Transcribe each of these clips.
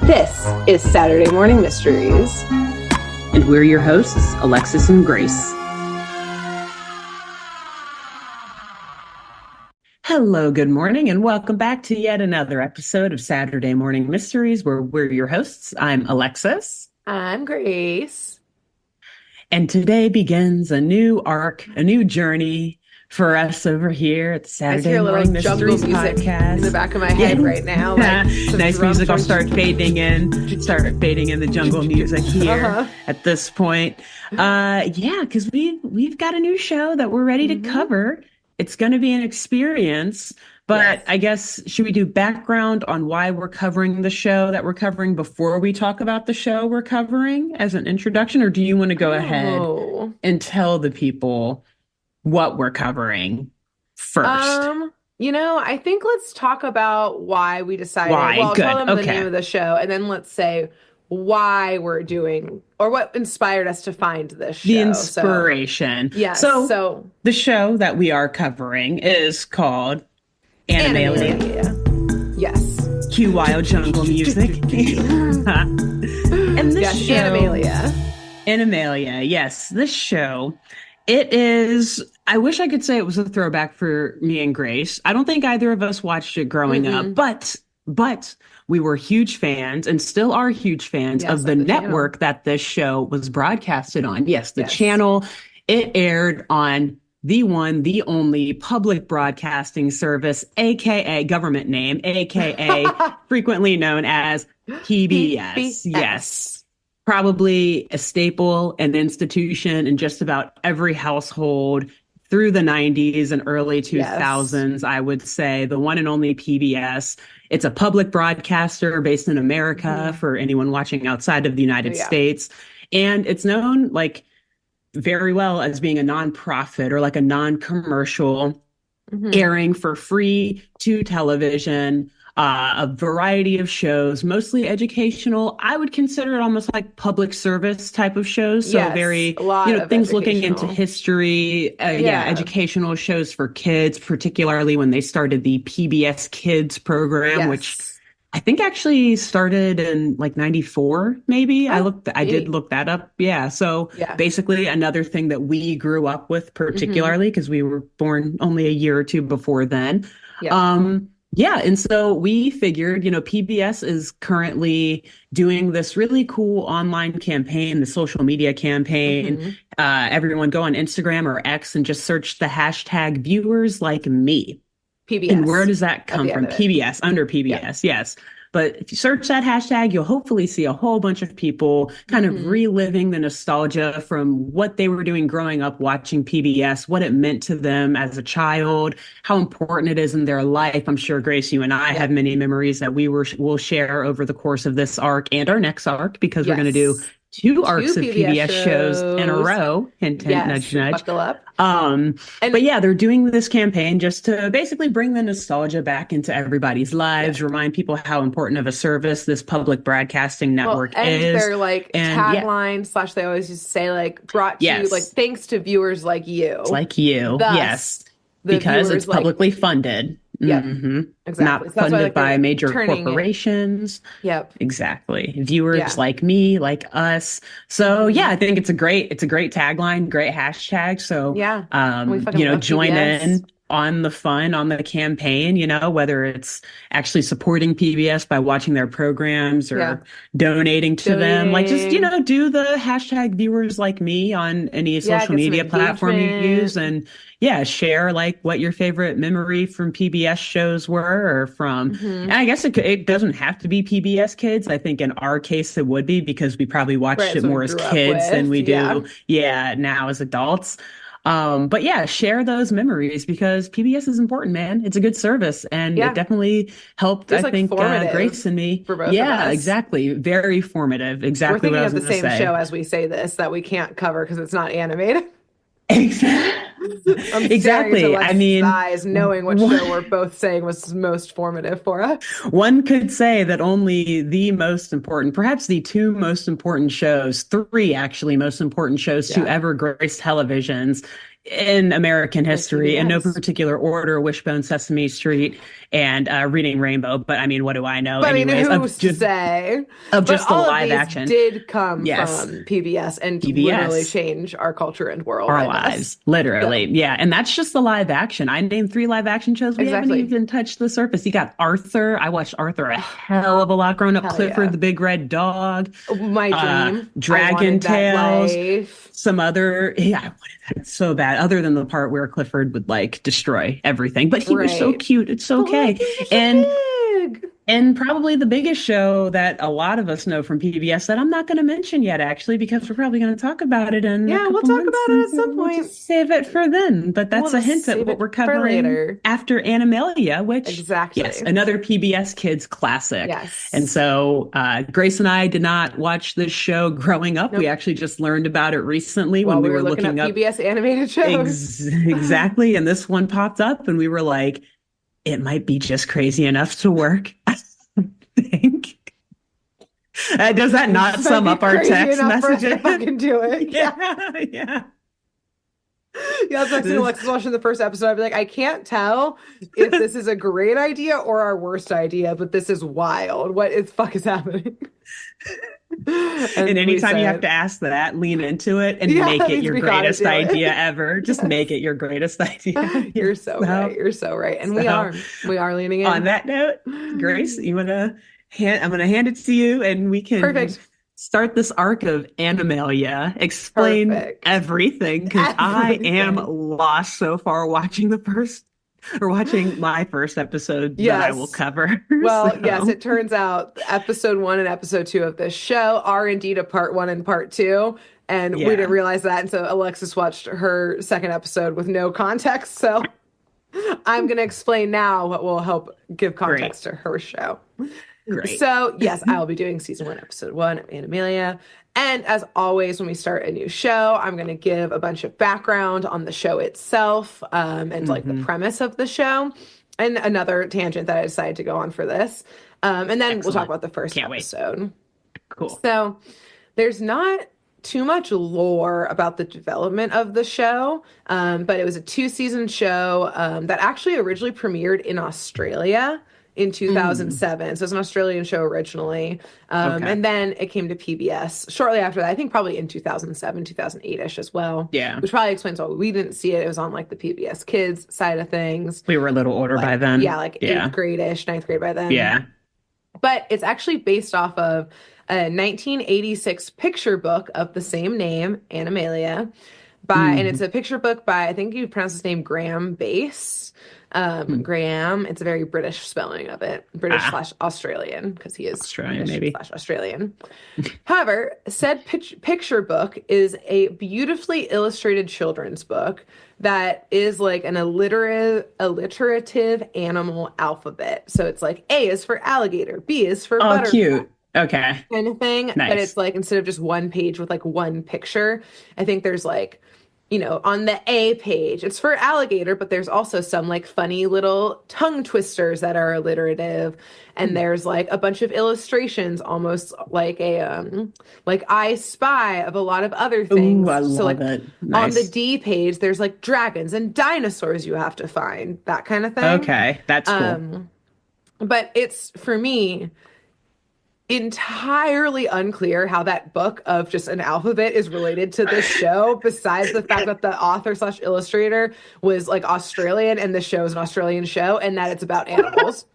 This is Saturday Morning Mysteries. And we're your hosts, Alexis and Grace. Hello, good morning, and welcome back to yet another episode of Saturday Morning Mysteries, where we're your hosts. I'm Alexis. I'm Grace. And today begins a new arc, a new journey for us over here at the Saturday Morning Mysteries podcast. In the back of my head right now. Like nice music. I'll start fading in the jungle music here at this point. Because we've got a new show that we're ready to cover. It's going to be an experience, but I guess, should we do background on why we're covering the show that we're covering before we talk about the show we're covering as an introduction? Or do you want to go ahead and tell the people what we're covering first? I think let's talk about why we decided. Tell them the name of the show, and then let's say why we're doing, or what inspired us to find this show. The inspiration. Yes. So the show that we are covering is called Animalia. Yes. Cue wild jungle music. And this show, Animalia, yes, this show, it is, I wish I could say it was a throwback for me and Grace. I don't think either of us watched it growing up, but we were huge fans and still are huge fans of the network that this show was broadcasted on. Yes, the channel. It aired on the one, the only public broadcasting service, aka government name, aka frequently known as PBS. Yes. Probably a staple, an institution in just about every household through the 90s and early 2000s, I would say. The one and only PBS. It's a public broadcaster based in America for anyone watching outside of the United States. And it's known very well as being a nonprofit or like a non-commercial, airing for free to television, a variety of shows, mostly educational. I would consider it almost like public service type of shows. So very, things looking into history, educational shows for kids, particularly when they started the PBS Kids program, which I think actually started in 94, maybe. I did look that up. Yeah. So basically another thing that we grew up with, particularly because we were born only a year or two before then. And so we figured, PBS is currently doing this really cool online campaign, the social media campaign. Everyone go on Instagram or X and just search the hashtag viewers like me. PBS. And where does that come from? PBS, under PBS, yes. But if you search that hashtag, you'll hopefully see a whole bunch of people kind of reliving the nostalgia from what they were doing growing up watching PBS, what it meant to them as a child, how important it is in their life. I'm sure, Grace, you and I have many memories that will share over the course of this arc and our next arc, because we're going to do two arcs of PBS shows in a row. Hint, hint, nudge, nudge. Buckle up. But they're doing this campaign just to basically bring the nostalgia back into everybody's lives, remind people how important of a service this public broadcasting network is. And their tagline / they always used to say brought to you, thanks to viewers like you. Like you. Thus, because it's publicly funded. Exactly. Not funded by major corporations. Exactly. Viewers like me, like us. So I think it's a great tagline, great hashtag. So join in on the fun, on the campaign, whether it's actually supporting PBS by watching their programs or donating to them. Just, do the hashtag viewers like me on any social media platform you use, and share what your favorite memory from PBS shows were, or from, and I guess it doesn't have to be PBS Kids. I think in our case it would be, because we probably watched it more as kids than we do now as adults. But share those memories, because PBS is important, man. It's a good service, and it definitely helped, I think, Grace and me. For both of us. Exactly. Very formative. Exactly what I was going to say. We're thinking of the same show as we say this that we can't cover because it's not animated. Exactly. I mean, eyes, knowing what show we're both saying was most formative for us. One could say that only the most important, perhaps the two most important shows, three actually most important shows to ever grace televisions, in American Like history in no PBS. particular order: Wishbone, Sesame Street, and Reading Rainbow. But I mean, what do I know? But I mean, Anyways, who's to say? of But just the all of live these action. did come Yes, from PBS and literally PBS. change our culture and world, Our I guess. lives, literally. So, Yeah. And that's just the live action. I named 3 live action shows. We haven't exactly. even touched the surface. You got Arthur. I watched Arthur a hell of a lot growing up. Hell Clifford yeah. the Big Red Dog, My dream. I Dragon wanted that Tales, life. some other, yeah, I wanted that so bad, other than the part where Clifford would like destroy everything. But he was so Right. cute. It's But like, okay. he was just so And big. and probably the biggest show that a lot of us know from PBS that I'm not going to mention yet, actually, because we're probably going to talk about it in a Yeah, we'll couple talk months. about And it at so some we'll point. just save it for then. But We'll that's a just hint at save what it we're for covering later. after Animalia, which, yes, Exactly. another PBS Kids classic. And Yes. so Grace and I did not watch this show growing up. We Nope. actually just learned about it recently when While we we were were looking looking up up PBS animated shows. exactly. And this one popped up, and we were like, it might be just crazy enough to work. I think. Does that It not just might sum be up our crazy text enough for us to messages? fucking do it. Yeah. Yeah, yeah. Yeah, that's like seeing This, Alexis watching the first episode. I'd be like, I can't tell if this is a great idea or our worst idea, but this is wild. What is fuck is happening? and And we anytime you have said, to ask that, lean into it and yeah, make that it means your we gotta greatest do idea it. ever. Just make Yes. it your greatest idea. You're Yes. so right. You're so right. And we So are. We are leaning on in. that note, Grace, I'm gonna hand it to you, and we can Perfect. start this arc of Animalia. Explain Perfect. everything, because I am Everything. lost so far watching the first or watching my first episode that I will Yes. cover. Well, yes, So it turns out episode one and episode two of this show are indeed a part one and part two. And we didn't yeah, realize that. And so Alexis watched her second episode with no context. So I'm going to explain now what will help give great, context to her show. great. So, yes, I will be doing season one, episode one of Animalia. And as always, when we start a new show, I'm going to give a bunch of background on the show itself and like the Hmm. premise of the show. And another tangent that I decided to go on for this. And then we'll talk Excellent. about the first Can't wait. episode. Cool. So, there's not too much lore about the development of the show, but it was a 2-season show that actually originally premiered in Australia in Mm, 2007. So it's an Australian show originally. okay. And then it came to PBS shortly after that, I think probably in 2007, 2008-ish as well, Yeah, which probably explains why we didn't see it. It was on like the PBS Kids side of things. we were a little older by Like, yeah, then. like eighth Yeah, grade-ish, ninth grade by then. yeah. But it's actually based off of a 1986 picture book of the same name, Animalia, and it's Mm, a picture book by, I think you pronounce his name Graham Base. mm. Graham, it's a very British spelling of it, British Ah, slash Australian, because he is Australian, British maybe. slash Australian. However, said picture book is a beautifully illustrated children's book that is like an alliterative animal alphabet. So it's like A is for alligator, B is for Oh, butterfly cute. Okay, kind of thing. But nice. it's like instead of just one page with like one picture, I think there's like, on the A page, it's for alligator, but there's also some like funny little tongue twisters that are alliterative. And Mm. there's like a bunch of illustrations, almost like like I Spy of a lot of other Ooh, things. I So love like it. on the Nice. D page, there's like dragons and dinosaurs you have to find, that kind of thing. Okay, that's cool. Um, but it's for me entirely unclear how that book of just an alphabet is related to this show, besides the fact that the author slash illustrator was like Australian and the show is an Australian show and that it's about animals.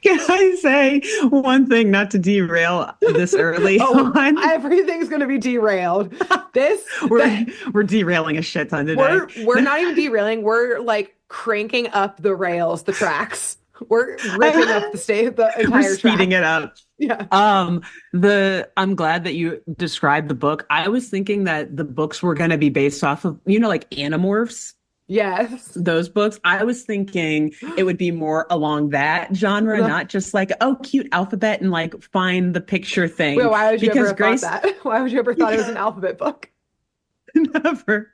Can I say one thing, not to derail this early Oh, on? everything's gonna be derailed. This We're that we're derailing a shit ton today. we're not even derailing, we're like cranking up the rails, the tracks. We're ripping up the We're entire speeding track. it up. Yeah. I'm glad that you described the book. I was thinking that the books were going to be based off of, like Animorphs, Yes. those books. I was thinking it would be more along that genre, not just like, oh, cute alphabet and like find the picture Well, thing. why would you ever Because have thought Grace that? Why would you ever thought it was an alphabet book? never,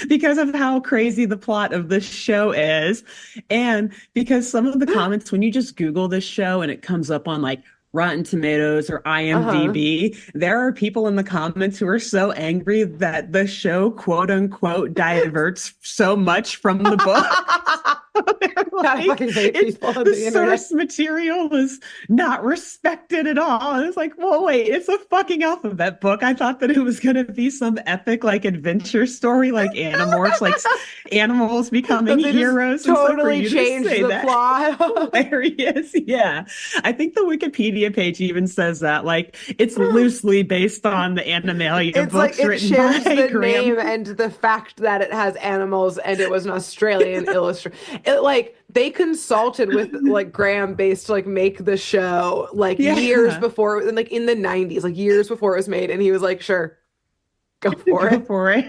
because of how crazy the plot of this show is. And because some of the comments, when you just Google this show and it comes up on like Rotten Tomatoes or Uh-huh. IMDb, there are people in the comments who are so angry that the show, quote unquote, diverts so much from the book. They're I like, fucking hate it's people on the the internet. source material is not respected at all. And it's like, well, wait, it's a fucking alphabet book. I thought that it was going to be some epic, like, adventure story, like Animorphs, like animals becoming That they just heroes. And so for totally you to changed say the that, plot. hilarious. Yeah. I think the Wikipedia page even says that, like, it's loosely based on the Animalia It's like books it written shares by the Graham. name and the fact that it has animals and it was an Australian illustrator. It like they consulted with like Graham Base to like make the show like years Yeah. before, like in the 90s, like years before it was made, and he was like, "Sure, go for Go it. for it.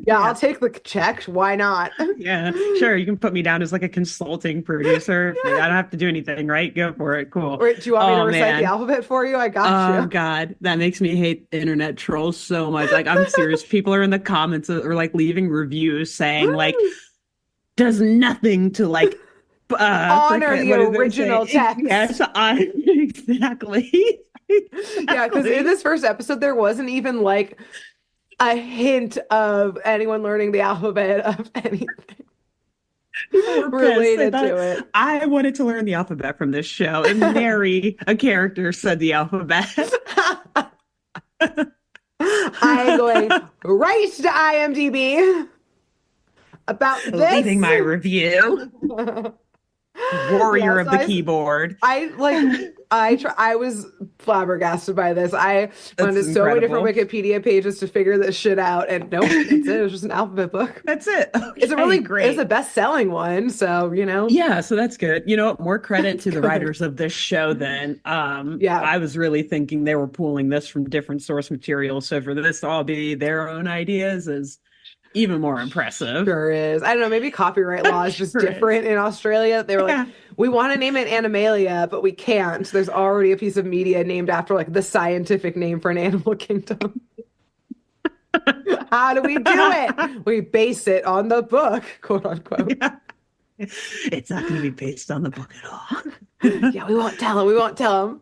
Yeah, I'll Yeah. take the check. Why not?" Yeah. Sure. You can put me down as like a consulting producer. I don't have to do anything, right? Go for it. Cool. Or do you want me to Oh recite the man. alphabet for you? I got Oh you. God. That makes me hate internet trolls so much. Like I'm serious. People are in the comments or like leaving reviews saying like does nothing to like Honor forget the what did they original say? text. Yes, I exactly. Yeah, because in Exactly. this first episode, there wasn't even like a hint of anyone learning the alphabet of anything People were pissed. They related thought to it. I wanted to learn the alphabet from this show, and nary a character said the alphabet. I am going right to IMDb about Leaving this. my review. Yeah, Warrior so of the keyboard. I like I was flabbergasted by this. I went That's to so many different incredible. Wikipedia pages to figure this shit out, and nope, that's it. It was just an alphabet book. That's it. Okay, It's a great. best-selling one, so you know, Yeah, so that's good. You know, more credit it's to the good. writers of this show then. Yeah, I was really thinking they were pulling this from different source material. So for this to all be their own ideas is even more impressive. sure is. I don't know, maybe copyright law is just Sure is. different in Australia. They were like, Yeah. we want to name it Animalia, but we can't. There's already a piece of media named after like the scientific name for an animal kingdom. How do we do it? We base it on the book, quote unquote. Yeah. It's not going to be based on the book at all. Yeah, we won't tell him. We won't tell him.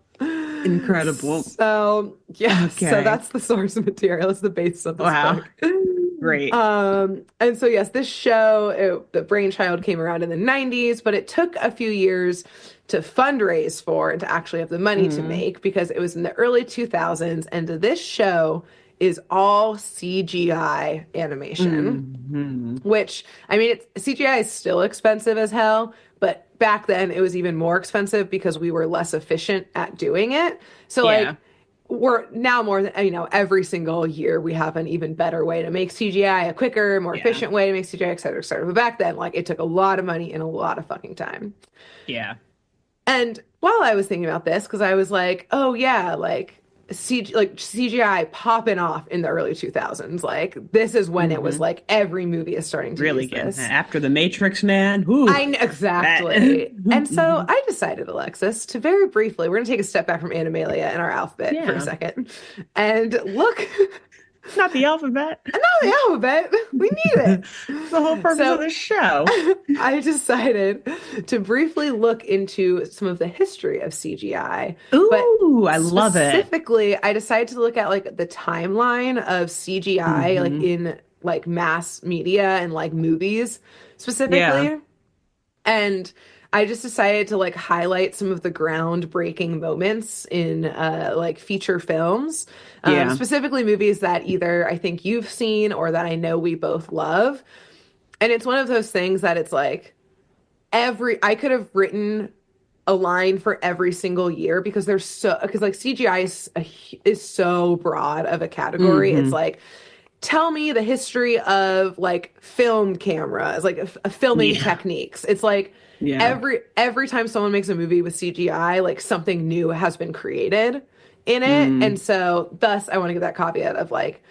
Incredible. So, yeah, so Okay. that's the source material. It's the basis of this Wow. book. Great. And so yes, this show, the brainchild came around in the 90s, but it took a few years to fundraise for and to actually have the money to Mm, make because it was in the early 2000s, and this show is all CGI animation. mm. Which, I mean, CGI is still expensive as hell, but back then it was even more expensive because we were less efficient at doing it. So, Yeah. like, we're now more than, every single year we have an even better way to make CGI, a quicker, more Yeah. efficient way to make CGI, et cetera, et cetera. But back then, like, it took a lot of money and a lot of fucking time. Yeah. And while I was thinking about this, because I was like, oh yeah, like CGI popping off in the early 2000s. Like this is when it was Hmm. like every movie is starting to Really use good. this. After the Matrix, man. Whoo. I know That. exactly. And so I decided, Alexis, to very briefly, we're going to take a step back from Animalia and our alphabet for a Yeah. second and look, Not the alphabet. not the alphabet, we need it. The whole purpose of So the show. I decided to briefly look into some of the history of CGI, but Ooh, I love it. specifically, I decided to look at like the timeline of CGI, like Hmm. in like mass media and like movies Yeah. specifically. And I just decided to like highlight some of the groundbreaking moments in like feature films, Yeah. specifically movies that either I think you've seen or that I know we both love. And it's one of those things that it's like I could have written a line for every single year because because like CGI is so broad of a category. It's Hmm. like tell me the history of like film cameras, like filming Yeah. techniques. It's like Yeah. every time someone makes a movie with CGI, like something new has been created in it. And Mm. so thus I want to give that caveat of like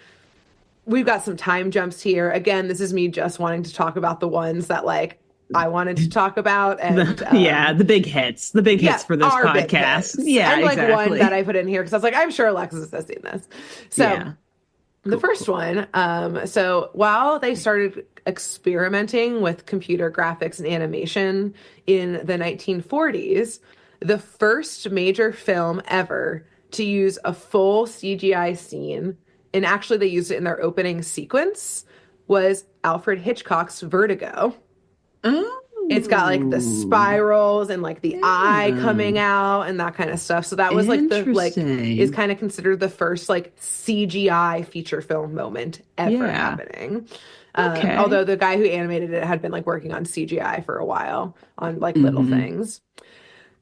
we've got some time jumps here. Again, this is me just wanting to talk about the ones that like I wanted to talk about and Yeah, the big hits. The big yeah, hits for this are big podcast. hits. Yeah, And like one that exactly. I put in here because I was like, I'm sure Alexis has seen this. So Yeah. the Cool, first cool. one, so while they started experimenting with computer graphics and animation in the 1940s, the first major film ever to use a full CGI scene, and actually they used it in their opening sequence, was Alfred Hitchcock's Vertigo. It's got like the Oh, spirals and like the eye yeah. coming out and that kind of stuff. So that was like the like is Interesting. kind of considered the first like CGI feature film moment ever Yeah. happening. Okay. Although the guy who animated it had been like working on CGI for a while on like little Hmm. things.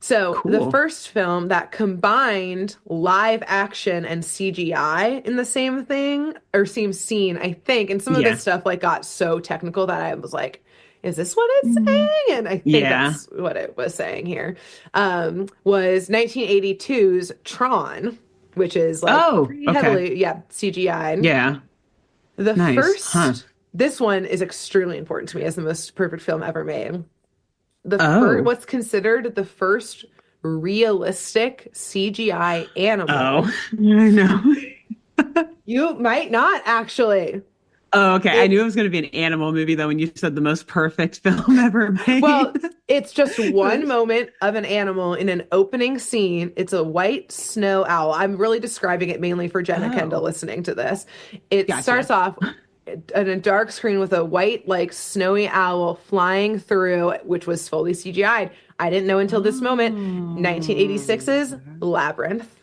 So the Cool. first film that combined live action and CGI in the same thing or same scene, I think, and some of this Yeah. stuff like got so technical that I was like, is this what it's Mm. saying? And I think Yeah. that's what it was saying here. Was 1982's Tron, which is like Oh, pretty okay. heavily, yeah, CGI. Yeah. The Nice. Huh. first, this one is extremely important to me as the most perfect film ever made. The first, Oh. what's considered the first realistic CGI Oh. animal. I know. You might not actually. Oh, okay. I knew it It's was going to be an animal movie though when you said the most perfect film ever made. Well, it's just one moment of an animal in an opening scene. It's a white snow owl. I'm really describing it mainly for Jenna Kendall Oh, listening to this. It starts gotcha. off in a dark screen with a white, like snowy owl flying through, which was fully CGI'd. I didn't know until this moment. Oh. 1986's Labyrinth.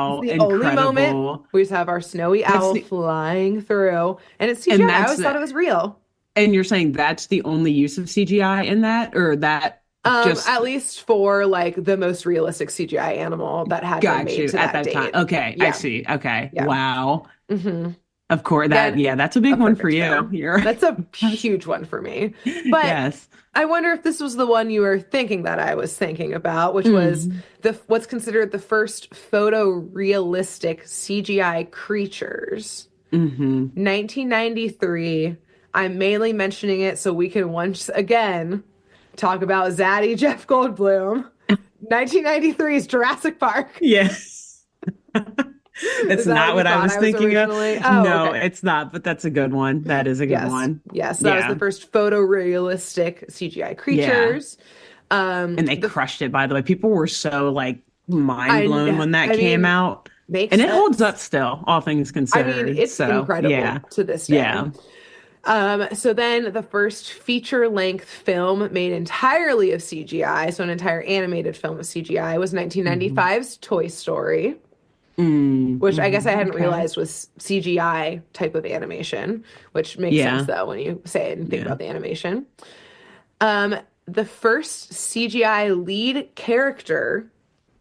It's Wow. the only moment Incredible. we just have our snowy That's owl the flying through, and it's and CGI. I that's always thought the it was real. and you're saying that's the only use of CGI in that or that just At least for like the most realistic CGI animal that had been got made you to at that that time. date. Okay, I Yeah, see. Okay. yeah. Wow. hmm Of course that Again, yeah, that's a big a one for perfect you. film. You're That's a that's, huge one for me. But yes. I wonder if this was the one you were thinking that I was thinking about, which was Mm. the what's considered the first photorealistic CGI creatures. Hmm. 1993. I'm mainly mentioning it so we can once again talk about Zaddy Jeff Goldblum. 1993's Jurassic Park. Yes. Is It's that what not you what I thought was I was thinking of. originally? Oh, No, okay. it's not, but that's a good one. That is a good Yes. one. Yes. That was the Yeah. first photorealistic CGI Yeah. creatures. And they The crushed it, by the way. People were so like mind blown I when that I came mean, out. makes And it holds up sense. still, all things I mean, considered. it's So, incredible yeah. to this day. Yeah. So then the first feature-length film made entirely of CGI, so an entire animated film of CGI, was Hmm. 1995's Toy Story, Mm, which I guess I hmm. hadn't Okay. realized was CGI type of animation, which makes sense Yeah. though when you say it and think Yeah. about the animation. Um, the first CGI lead character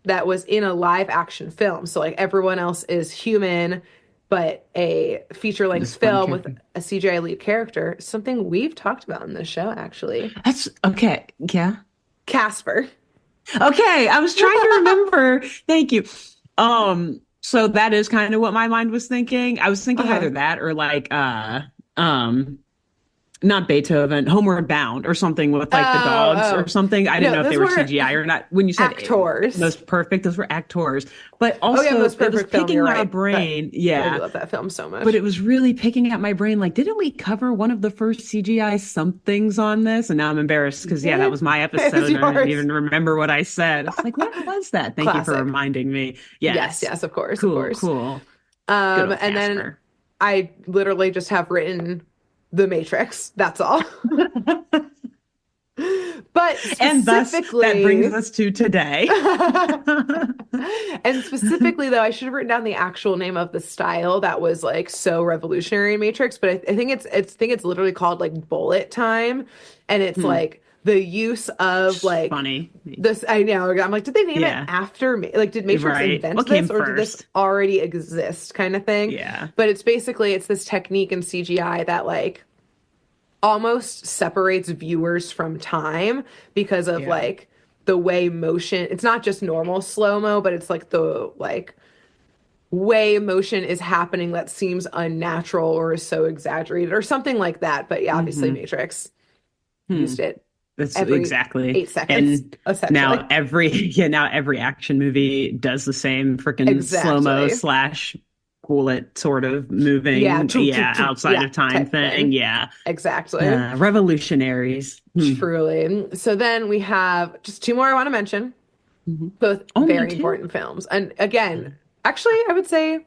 that was in a live action film. So like everyone else is human, but a feature length This one film with character. a CGI lead character, something we've talked about in this show actually. That's okay. Yeah. Casper. Okay. I was trying to remember. Thank you. So that is kind of what my mind was thinking. I was thinking Uh-huh. either that or like um not Beethoven, Homeward Bound or something with like the Oh, dogs or oh. something. I didn't No, know if they those were were CGI or not. When you said actors. most perfect, those were actors. But Oh yeah, also, most it was perfect film, picking you're my right. That brain. I do Yeah. love that film so But much. it was really picking at my brain. Like, didn't we cover one of the first CGI somethings on this? And now I'm embarrassed We because, yeah, that did. was my It was episode. And I didn't yours. even remember what I said. It's like, what was that? Thank you for Classic. reminding me. Yes, Yes. yes, of course, of Cool, course. cool. Good old And then Casper. I literally just have written The Matrix. That's all. But And thus, that brings specifically, us to today. and specifically though, I should have written down the actual name of the style that was like so revolutionary in Matrix, but I think it's literally called like bullet time, and it's Hmm. like the use of Just like funny. this. I know. I'm like, did they name it Yeah. after me? Like, did Matrix Right. invent What came this, or did this first? already exist, kind of thing? Yeah. But it's basically it's this technique in CGI that like almost separates viewers from time because of Yeah. like the way motion, it's not just normal slow-mo, but it's like the like way motion is happening that seems unnatural or is so exaggerated or something like that. But yeah, obviously Hmm. Matrix Hmm. used it That's every exactly. 8 seconds, And now essentially. every yeah, now every action movie does the same freaking slow-mo Exactly. slash cool it sort of Yeah, moving, yeah, outside yeah, of time type thing. thing. Yeah. Exactly. Revolutionaries. Truly. So then we have just two more I want to mention, Mhm. both Only very two? important films. And again, actually, I would say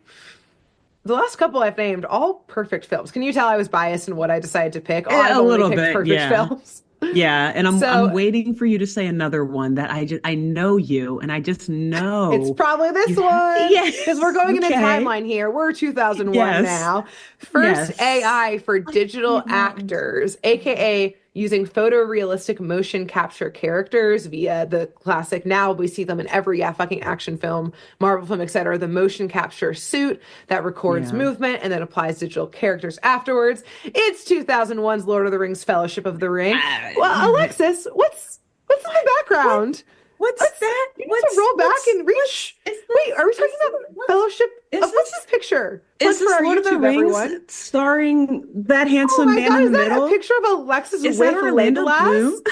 the last couple I've named, all perfect films. Can you tell I was biased in what I decided to pick? Oh, I've A only little picked bit, perfect yeah. films. Yeah, and I'm So waiting for you to say another one that I know you and I just it's know probably this you have one because we're yes. going in a Okay. timeline here. We're 2001 Yes. now. First Yes. AI for digital 21. actors, aka using photorealistic motion capture characters via the classic. Now we see them in every fucking action film, Marvel film, etc. The motion capture suit that records Yeah. movement and then applies digital characters afterwards. It's 2001's Lord of the Rings: Fellowship of the Ring. Well, Uh, Alexis, what's in the what? background? What's Let's that? you need to roll back and reach. What's is Wait, are we this talking about Fellowship is of what's this this picture? Plug is for this our Lord of the YouTube, Rings everyone. starring that Oh handsome my man God, in the is that a middle? picture of Alexis Is that with Orlando Bloom? Legolas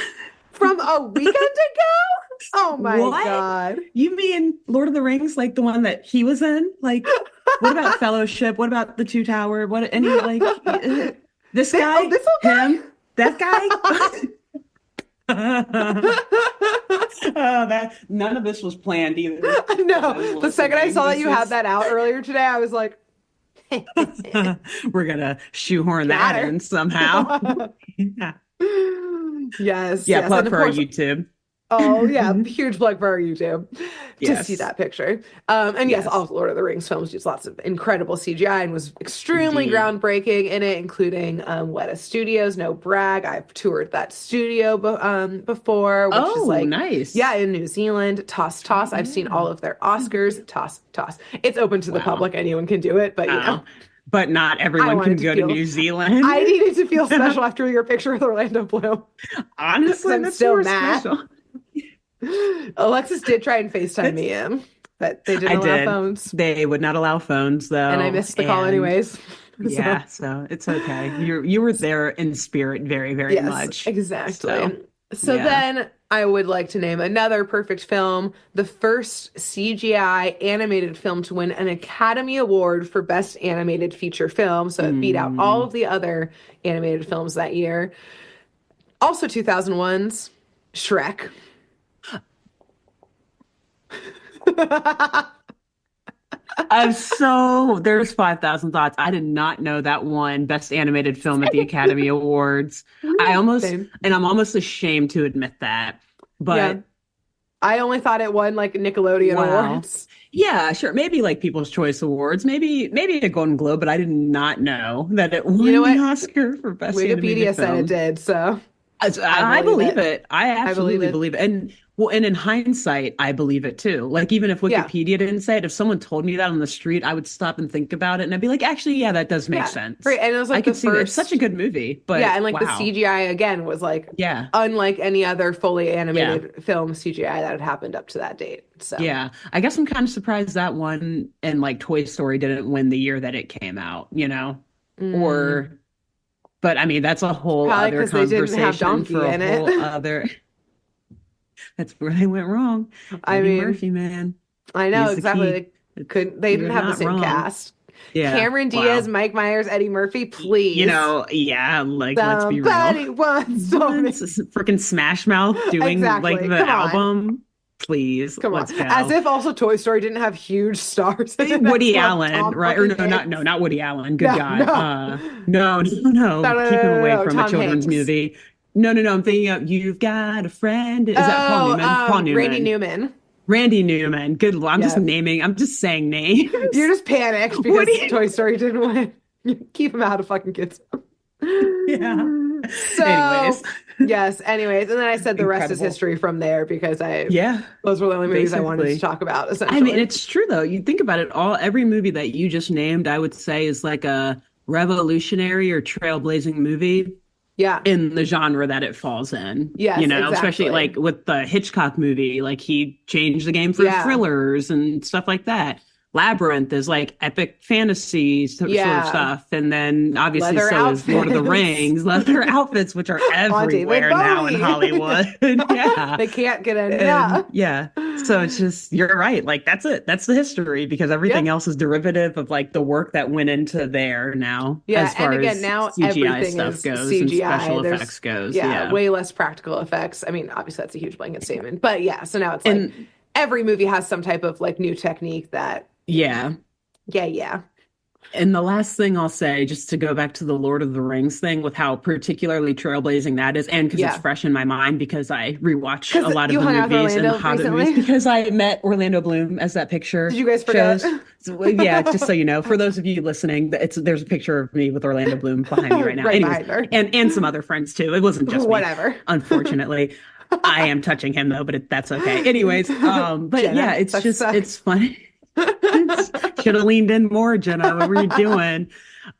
from a weekend ago? Oh my What? God. You mean Lord of the Rings, like the one that he was in? Like, what about Fellowship? What about the Two Tower? What any like this guy, This old him, that guy? That none of this was planned either. guy? No, As the second I listening, saw that this you had is that out earlier today, I was like, we're gonna shoehorn got that her. in somehow. Yeah, Yes, yeah. yes. And Plug of for our course, YouTube. oh yeah, huge plug for our YouTube to see Yes, that picture. And yes, all yes, of Lord of the Rings films use lots of incredible CGI and was extremely indeed. groundbreaking in it, including Weta Studios. No brag, I've toured that studio before, which is Oh, like yeah, nice. in New Zealand. Toss Oh, Toss. I've seen yeah. all of their Oscars. Toss Toss. It's open to the Wow. public; anyone can do it. But you know, Oh, but not I everyone wanted can to go to feel. New Zealand. I needed to feel special after your picture with Orlando Bloom because Honestly, I'm that's still more mad. special. Alexis did try and FaceTime That's me in, but they didn't I allow did. phones. They would not allow phones And I though, missed the call and anyways. So, yeah, so it's okay. You were there in spirit very, very yes, much. So, exactly. So yeah. then I would like to name another perfect film, the first CGI animated film to win an Academy Award for Best Animated Feature Film. So it beat out all Mm. of the other animated films that year. Also 2001's Shrek. There's 5,000 thoughts. I did not know that won Best Animated Film at the Academy Awards. Same. I'm almost ashamed to admit that. Yeah. But I only thought it won like Nickelodeon wow. awards. Yeah, sure. Maybe like People's Choice Awards, maybe a Golden Globe, but I did not know that it You know won the what? Oscar for Best Animated Wikipedia said it Film. did, so I I believe believe it. it. I I believe absolutely it. believe it. And well, and in hindsight, I believe it too. Like even if Yeah. Wikipedia didn't say it, if someone told me that on the street, I would stop and think about it and I'd be like, actually, yeah, that does make Yeah. sense. Right. And it was I like the could see that. It's such a first, good movie, yeah, but and like the wow. CGI again was like Yeah. unlike any other fully Yeah. animated film CGI that had happened up to that date. So, Yeah. I guess I'm kind of surprised that one and like Toy Story didn't win the year that it came out, you know? mm, Or but I mean, that's a whole probably other because they didn't have conversation Donkey for a in it. whole other that's where they went wrong. I Eddie mean, Murphy, man. I know He's the exactly. key. They didn't You're have the not same wrong. cast. Yeah. Cameron Diaz, Wow. Mike Myers, Eddie Murphy, You please. know, yeah, like let's be real. Somebody once told Once me. freaking Smash Mouth doing like Exactly. the Come on. album. Please, Come on. let's As go. if also Toy Story didn't have huge stars in it as Woody well. Allen, Tom right? Or fucking no, Hanks. not Woody Allen. Good No, God. no. No, no, No, no. no, no, Keep him no, away no. from a Tom children's Hanks. movie. No, no, no. I'm thinking of You've Got a Friend. Is that Paul Oh, Newman? Paul Randy Newman. Newman. Randy Newman. Good. Yeah. I'm just saying You're names. just panicked because Woody. Toy Story didn't win. Keep him out of fucking kids. Yeah. Anyways, So, yes, anyways. And then I said the rest is incredible. history from there because Yeah, those were the only movies I wanted to basically. talk about, I mean, essentially. it's true though. You think about it, every movie that you just named, I would say is like a revolutionary or trailblazing movie Yeah. in the genre that it falls in. You Yes, know, especially exactly. like with the Hitchcock movie, like he changed the game for Yeah. thrillers and stuff like that. Labyrinth is like epic fantasy sort of Yeah. stuff. And then obviously Leather so is Lord of the outfits Rings, leather outfits, which are on David everywhere now in Bowie. Hollywood. Yeah. They can't get And enough. yeah. So it's just, you're right. Like that's it. That's the history because Yeah. everything else is derivative of like the work that went into there now, Yeah, as and far again, as now CGI everything stuff is goes and CGI. special There's, effects goes. yeah, Yeah. way less practical effects. I mean, obviously that's a huge blanket statement, but yeah, so now it's like And every movie has some type of like new technique that, yeah. yeah, yeah, And the last thing I'll say, just to go back to the Lord of the Rings thing with how particularly trailblazing that is, and because it's yeah. fresh in my mind because I rewatch a Because lot of you the hung out with movies and the Orlando Hobbit movies recently. because I met Orlando Bloom as that Did picture you guys forget? shows. So, well, yeah, just so you know, for those of you listening, there's a picture of me with Orlando Bloom behind me right now. Right Anyways, behind her. and some other friends too. It wasn't just me, Whatever. unfortunately. I am touching him though, but that's okay. Anyways, but yeah, Jenna, it's sucks to just suck. it's funny. Should have leaned in more, Jenna. What were you doing?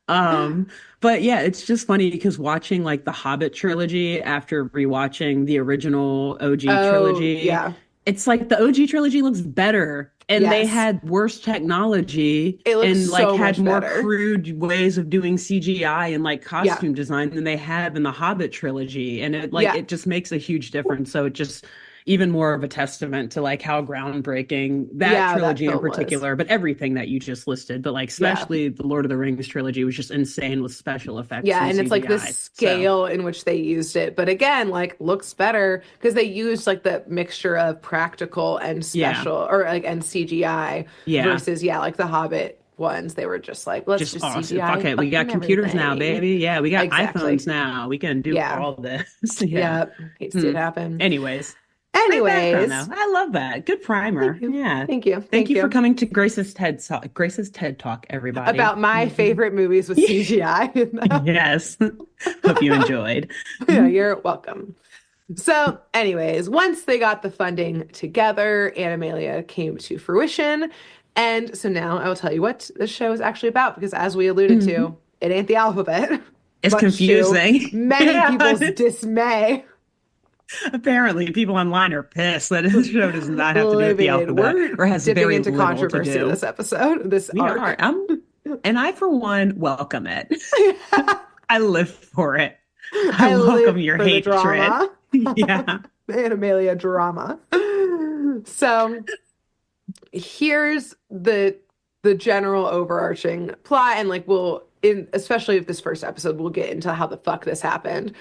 Um, but yeah, it's just funny because watching like the Hobbit trilogy after rewatching the original OG Oh, trilogy, yeah. it's like the OG trilogy looks better and they Yes. had worse technology It looks and like so had much more better. crude ways of doing CGI and like Yeah. costume design than they have in the Hobbit trilogy. And Yeah. it just makes a huge difference. So it just even more of a testament to like how groundbreaking that Yeah, that trilogy in film was. particular, but everything that you just listed, but like Yeah. especially the Lord of the Rings trilogy was just insane with special effects Yeah, and and it's like this CGI. So scale in which they used it. But again, like looks better because they used like the mixture of practical and yeah, special or like and CGI yeah, versus yeah, like the Hobbit ones. They were just like, let's just just awesome. CGI Fuck it, we got fucking computers now, everything. baby. Yeah, we got iPhones Exactly. now. We can do Yeah. all this. Yeah. Yeah. Hate to see Hmm. it happen. Anyways, great background though. Anyways, I love that. Good thank primer. you. Yeah. Thank you. Thank Thank you for you. coming to Grace's TED Talk, everybody. About my Mhm. favorite movies with CGI in them. Yes. Hope you enjoyed. Yeah, you're welcome. So, anyways, once they got the funding together, Animalia came to fruition. And so now I will tell you what this show is actually about, because as we alluded Mhm. to, it ain't the alphabet, It's much to confusing. many Yeah. people's dismay. Apparently, people online are pissed that his show does not have to do with the Livid. alphabet We're or has dipping very into little to controversy do. this episode, this We are. arc. And I, for one, welcome it. I live for it. I I welcome live your for the hatred. drama. Yeah. Animalia drama. So here's the general overarching plot, and like we'll in especially if this first episode we'll get into how the fuck this happened.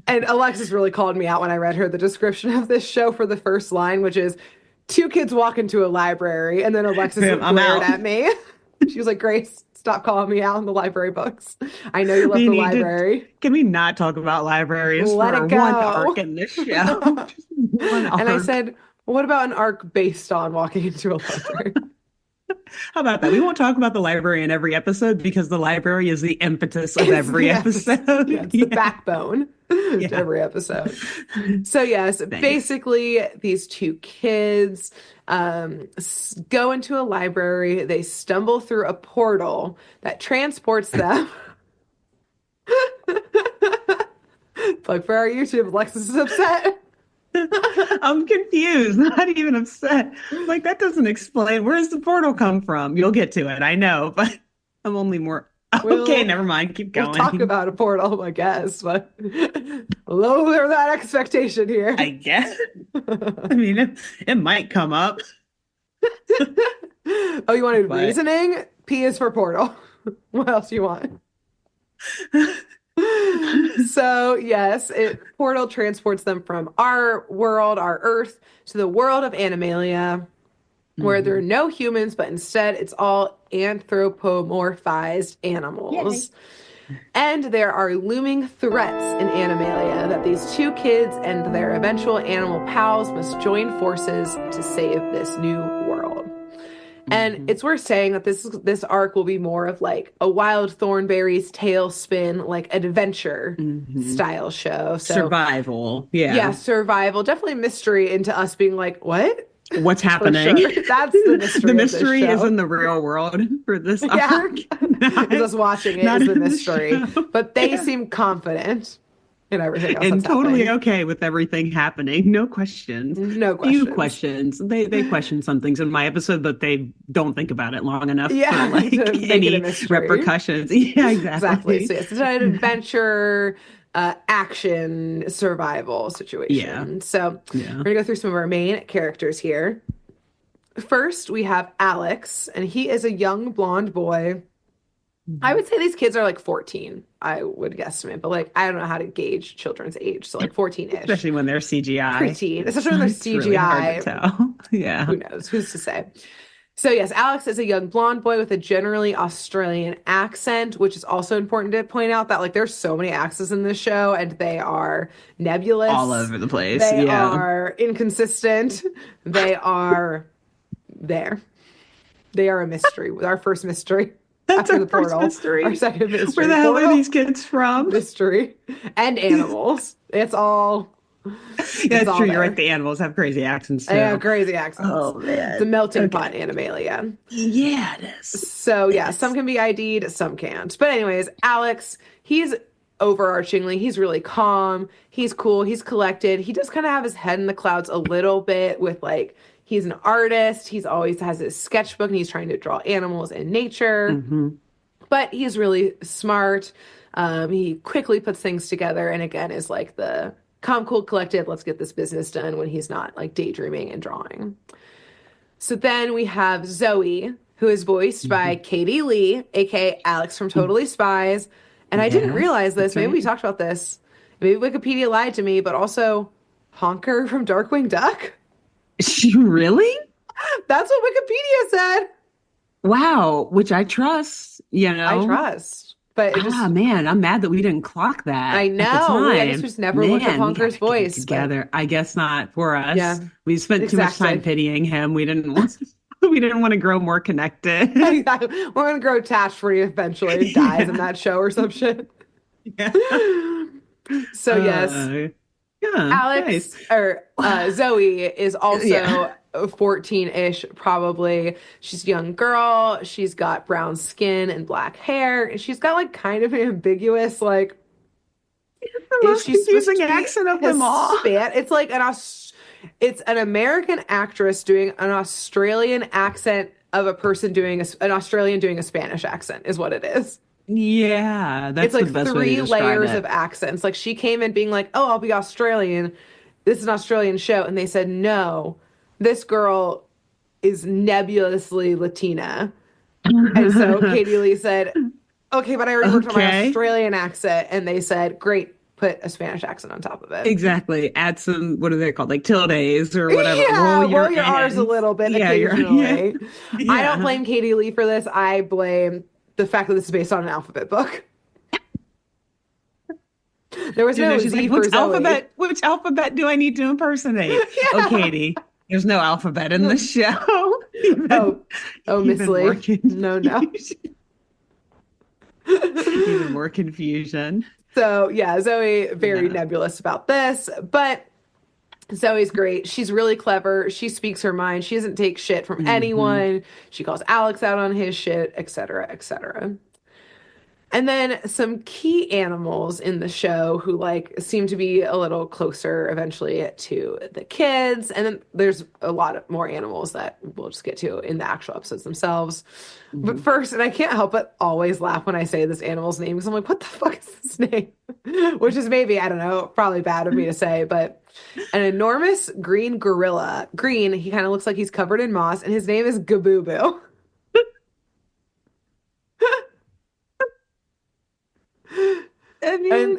And Alexis really called me out when I read her the description of this show for the first line, which is two kids walk into a library, and then Alexis Boom, I'm glared out. at me. She was like, Grace, stop calling me out in the library books. I know you love We the need to. library. Can we not talk about libraries Let for it one go. arc in this show? Just one And I arc. said, what about an arc based on walking into a library? How about that? We won't talk about the library in every episode because the library is the impetus of It's every yes, yeah, episode. it's the Yeah. backbone to Yeah. every episode. So yes, Thanks. basically these two kids go into a library. They stumble through a portal that transports them. Plug for our YouTube. Alexis is upset. I'm confused, not even upset. Like, that doesn't explain where does the portal come from? You'll get to it, I know, but I'm only more okay, We'll never mind, keep we'll talk going. about a portal, I guess, but lower that expectation I here. guess. I mean, it might come up, Oh, you wanted but reasoning? P is for portal. What else do you want? So, yes, it portal transports them from our world, our Earth, to the world of Animalia, where there are Mhm. no humans, but instead it's all anthropomorphized Yay. animals. And there are looming threats in Animalia that these two kids and their eventual animal pals must join forces to save this new world. And Mhm. it's worth saying that this arc will be more of like a Wild Thornberry's Tailspin, like adventure Mhm. style show. So Survival. yeah, Yeah. survival, definitely mystery into us being like, what? What's For happening? sure. That's the The mystery of this mystery is show. in the real world for this Yeah. arc, Is us watching it not is the in the mystery. show. But they Yeah. seem confident and everything else And that's totally happening. okay with everything happening. No questions. No Few questions. questions. They question some things in my episode, but they don't think about it long enough for Yeah, to like make it a any mystery. repercussions. Yeah, Exactly. exactly. So yes, it's an adventure, action, survival Yeah. situation. So Yeah. we're gonna go through some of our main characters here. First, we have Alex, and he is a young blonde boy. I Mhm. would say these kids are like 14, I would guesstimate, but like I don't know how to gauge children's age. So like 14-ish, Especially when they're CGI. preteen, It's especially when they're it's really hard to CGI. tell. Yeah. Who knows? Who's to say? So yes, Alex is a young blonde boy with a generally Australian accent, which is also important to point out that like there's so many accents in this show and they are All nebulous. over the place. They Yeah. are inconsistent. They are there. They are a mystery. With our first mystery That's after our the first portal, our mystery. second Where mystery the hell are portal, these kids from? mystery, and animals. It's That's all true. You're right. there. The animals have crazy accents They have too. crazy accents. Oh It's a man. melting pot Okay. Animalia. Yeah, it is. So It yeah, some is. can be ID'd, some can't. But anyways, Alex, he's overarchingly, he's really calm, he's cool, he's collected. He does kind of have his head in the clouds a little bit with like he's an artist, he's always has his sketchbook and he's trying to draw animals and nature, Hmm. but he's really smart. He quickly puts things together and again is like the calm, cool, collected, let's get this business done when he's not like daydreaming and drawing. So then we have Zoe, who is voiced by Hmm. Katie Lee, aka Alex from Totally Spies. And I didn't Yes, realize this. that's Maybe right. we talked about this. Maybe Wikipedia lied to me, but also Honker from Darkwing Duck. She really? That's what Wikipedia said. Wow, which I trust, I trust. But it Ah, just, man, I'm mad that we didn't clock I that at the know. I guess we time. just never looked up Man, we got Honker's to get it voice. But together. I guess not for yeah, us. We spent too much time exactly. pitying him. We didn't want we didn't want to grow more connected. Exactly. We're going to grow attached when he eventually dies in Yeah. that show or some shit. Yeah. So, yes. Uh, yeah, nice. Alex or Zoe is Yeah. also 14-ish probably. She's a young girl. She's got brown skin and black hair. And she's got like kind of an ambiguous like The is most she supposed confusing to be accent of them all. Hispan? It's an American actress doing an Australian accent of a person doing an Australian doing a Spanish accent is what it is. Yeah, It's that's the like best way to three describe layers of it. accents. Like she came in being like, "Oh, I'll be Australian. This is an Australian show." And they said, "No, this girl is nebulously Latina." And so Katie Lee said, "Okay, but I already worked on my Okay. Australian accent." And they said, "Great, put a Spanish accent on top of it." Exactly. Add some, what are they called? Like tildes or whatever. Yeah, Roll roll your your R's a N's. little bit Yeah, yeah. occasionally. I don't Yeah. blame Katie Lee for this. I blame the fact that this is based on an alphabet book. There was You know, no she's like, Z for Zoe. which alphabet do I need to impersonate? Oh, Yeah. Katie, there's no alphabet in the show. Even Oh, oh, Miss even more Lee. No, no. confusion. Even more confusion. So yeah, Zoe very Yeah. nebulous about this, but Zoe's great. She's really clever. She speaks her mind. She doesn't take shit from Hmm. anyone. She calls Alex out on his shit, etc., etc. And then some key animals in the show who like seem to be a little closer eventually to the kids. And then there's a lot of more animals that we'll just get to in the actual episodes themselves. But Hmm. first, and I can't help but always laugh when I say this animal's name because I'm like, what the fuck is this name? Which is maybe, I don't know, probably bad of me to say, but an enormous green gorilla. Green, he kind of looks like he's covered in moss, and his name is Gabooboo. I And mean,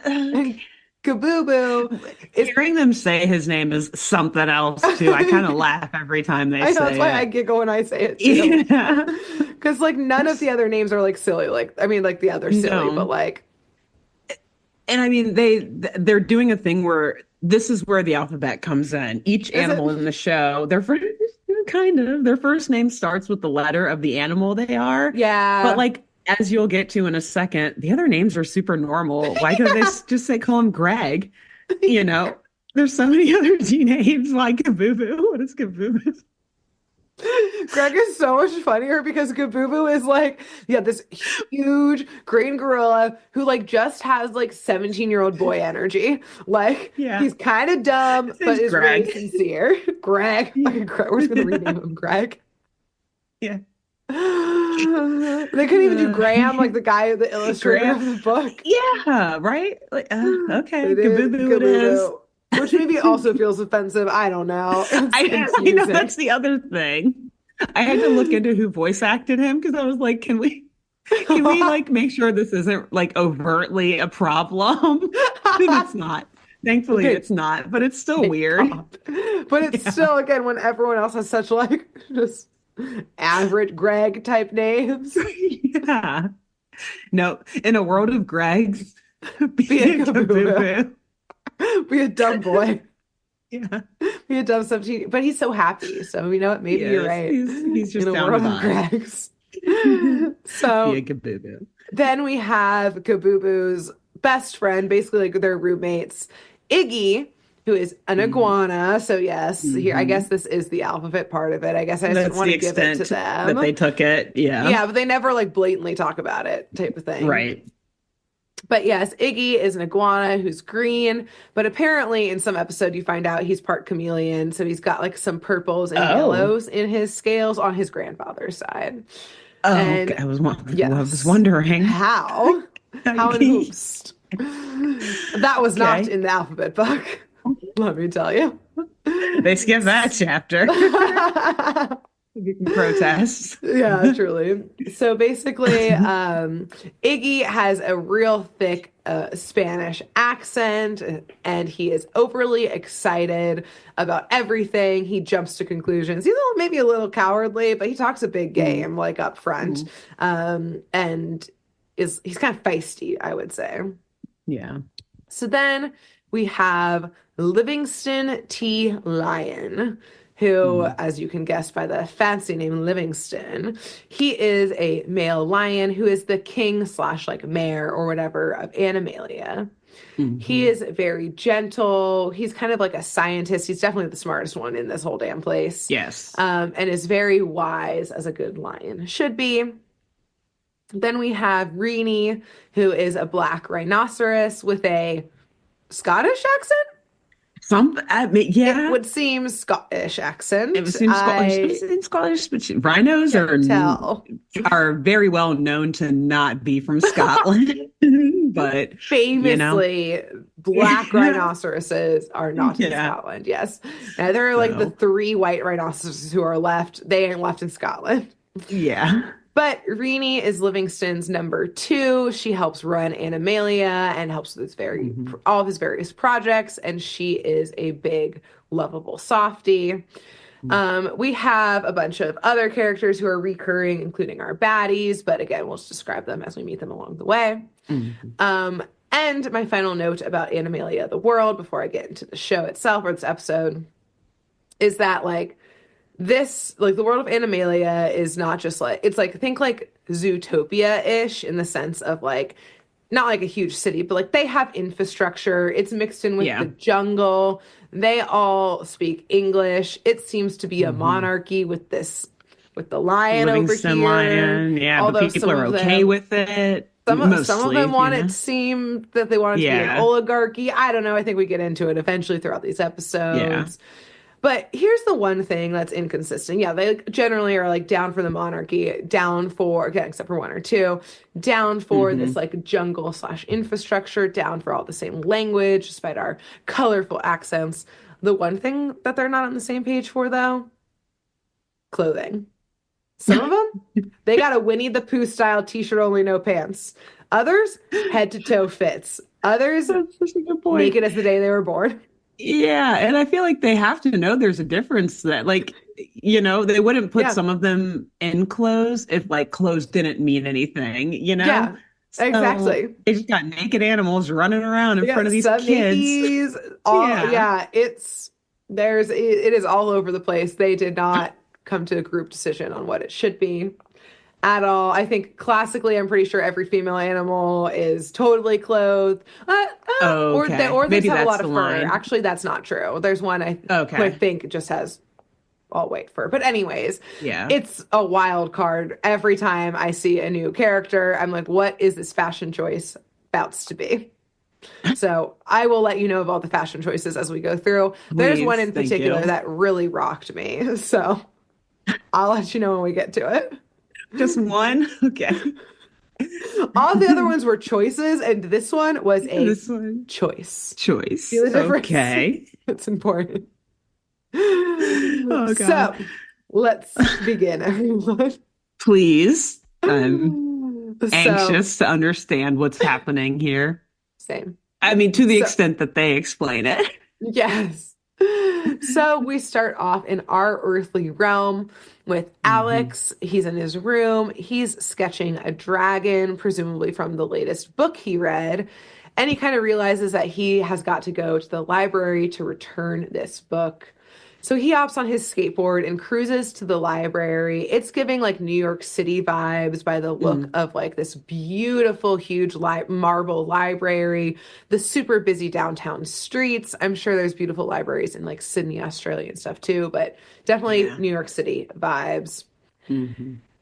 and Gabooboo is hearing them say his name is something else too. I kind of laugh every time they I know that's why say I it. giggle when I say it too. Yeah. Because like none of the other names are like silly. Like I mean like the other silly, but No. like And I mean they're doing a thing where this is where the alphabet comes in. Each is it animal in the show, their first kind of their first name starts with the letter of the animal they are. But yeah. like as you'll get to in a second, the other names are super normal. Why couldn't they Yeah. just say call him Greg? You know, there's so many other G names like Boo Boo. What is Boo Boo? Greg is so much funnier because Gabubu is like, yeah, this huge green gorilla who like just has like 17-year-old boy energy. Like Yeah. he's kind of dumb, This but is is really Greg. sincere. Greg, Yeah. fucking Greg. We're just gonna rename him Greg. Yeah. They couldn't even do Graham, like the guy, the illustrator Graham. of the book. Yeah, right? Like, They okay, did Gabubu it is. Gabubu, which maybe also feels offensive. I don't know. It's I know confusing. that's the other thing. I had to look into who voice acted him because I was like, can we like make sure this isn't like overtly a problem? And it's not. Thankfully Okay, it's not, but it's still thank weird. God. But it's Yeah. still, again, when everyone else has such like just average Greg type names. Yeah. No, in a world of Gregs, Be a be a Gabubu. Gabubu. Be a dumb boy. Yeah. Be a dumb 17. But he's so happy. So you know what? Maybe you're Yes, right. he's In just a down the world of vibe. Gregs. Be a So Gabubu. then we have Gabubu's best friend, basically like their roommates, Iggy, who is an Mm-hmm. iguana. So yes, here I guess Mm-hmm. this is the alphabet part of it. I guess I just didn't That's want the to give it to extent that them. they took it. Yeah. Yeah, but they never like blatantly talk about it, type of thing. Right. But yes, Iggy is an iguana who's green, but apparently in some episode you find out he's part chameleon, so he's got like some purples and Oh. yellows in his scales on his grandfather's side. Oh, okay. And I was yes, wondering. how? How in Okay. whomst? That was not Okay. in the alphabet book, let me tell you. They skipped that chapter. You can protest. Yeah, truly. So basically, Iggy has a real thick Spanish accent and he is overly excited about everything. He jumps to conclusions. He's a little, maybe a little cowardly, but he talks a big Mm, game, like up front. mm, And he's kind of feisty, I would say. yeah. So then we have Livingston T. Lyon, who, Mm, as you can guess by the fancy name Livingston, he is a male lion who is the king slash like mayor or whatever of Animalia. He mhm. is very gentle. He's kind of like a scientist. He's definitely the smartest one in this whole damn place. Yes. And is very wise as a good lion should be. Then we have Reenie, who is a black rhinoceros with a Scottish accent? I mean, It yeah. would seem Scottish accent. It I seems Scottish, but rhinos can't tell. are very well known to not be from Scotland. But you know, Famously, black yeah, rhinoceroses are not in yeah. Scotland. Yes. Neither are like the So three white rhinoceroses who are left. They ain't left in Scotland. yeah. But Renee is Livingston's number two. She helps run Animalia and helps with Mhm. all of his various projects, and she is a big, lovable softie. We have a bunch of other characters who are recurring, including our baddies, but again, we'll just describe them as we meet them along the way. Mhm. Um, and my final note about Animalia, the world, before I get into the show itself or this episode, is that like the world of Animalia is not just like it's like think like Zootopia-ish in the sense of like not like a huge city, but like they have infrastructure. It's mixed in with the Yeah. jungle. They all speak English. It seems to be a Mhm. monarchy with the lion over Livingston here. lion. Yeah, but Although people some are of okay them with it some of them mostly, you want it to know. seem that they want it to be an Yeah. oligarchy. I don't know. I think we get into it eventually throughout these Yeah. episodes. But here's the one thing that's inconsistent. Yeah, they generally are like down for the monarchy, down for, again, except for one or two, down for this Hmm. like jungle slash infrastructure, down for all the same language, despite our colorful accents. The one thing that they're not on the same page for, though, clothing. Some of them, they got a Winnie the Pooh style t-shirt only, no pants. Others, head to toe fits. Others, That's such a good point. naked as the day they were born. Yeah, and I feel like they have to know there's a difference that like they wouldn't put Yeah, some of them in clothes if like clothes didn't mean anything, you know? yeah, So exactly. they just got naked animals running around in Yeah, front of these sub kids. Nikes, all Yeah. yeah, it is all over the place. They did not come to a group decision on what it should be at all. I think classically, I'm pretty sure every female animal is totally clothed, Okay. or they just Maybe have a that's lot the of fur. line. Actually, that's not true. There's one I Okay. think just has all white fur. But anyways, Yeah. it's a wild card. Every time I see a new character, I'm like, what is this fashion choice about to be? So I will let you know of all the fashion choices as we go through. There's one Please. in Thank particular you. that really rocked me. So I'll let you know when we get to it. Just one? Okay. All the other ones were choices, and this one was a This one. choice. See Choice. the difference? Okay. It's important. Oh God. So let's begin, everyone. Please. I'm So, anxious to understand what's happening here. same. I mean, to the So, extent that they explain it. yes. So we start off in our earthly realm with Hmm. Alex. He's in his room. He's sketching a dragon, presumably from the latest book he read. And he kind of realizes that he has got to go to the library to return this book. So he hops on his skateboard and cruises to the library. It's giving like New York City vibes by the look Mm. of like this beautiful, huge marble library, the super busy downtown streets. I'm sure there's beautiful libraries in like Sydney, Australia and stuff too, but definitely Yeah. New York City vibes. Hmm.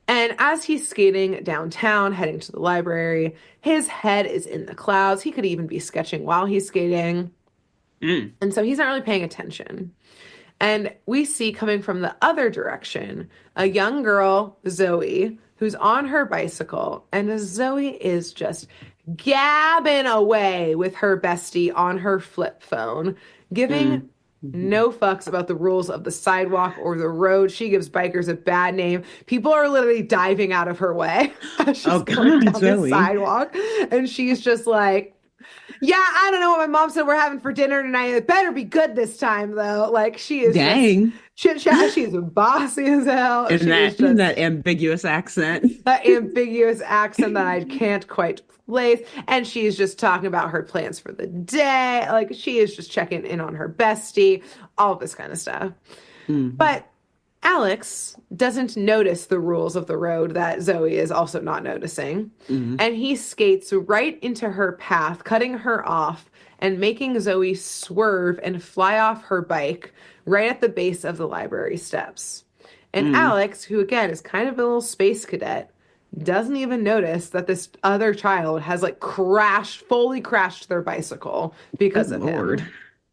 And as he's skating downtown, heading to the library, his head is in the clouds. He could even be sketching while he's skating. Mm. And so he's not really paying attention. And we see coming from the other direction a young girl, Zoe, who's on her bicycle. And Zoe is just gabbing away with her bestie on her flip phone, giving Mm. Mhm. no fucks about the rules of the sidewalk or the road. She gives bikers a bad name. People are literally diving out of her way as Oh she's going God, down the Zoe. sidewalk. And she's just like, yeah, I don't know what my mom said we're having for dinner tonight. It better be good this time, though. Like she is just Dang. chit chat. She's bossy as hell. In She is that just ambiguous accent. that ambiguous accent that I can't quite place. And she's just talking about her plans for the day. Like she is just checking in on her bestie, all this kind of stuff. Hmm. But Alex doesn't notice the rules of the road that Zoe is also not noticing. Hmm. And he skates right into her path, cutting her off and making Zoe swerve and fly off her bike right at the base of the library steps. And Mm. Alex, who again is kind of a little space cadet, doesn't even notice that this other child has like fully crashed their bicycle Good because of Lord. him.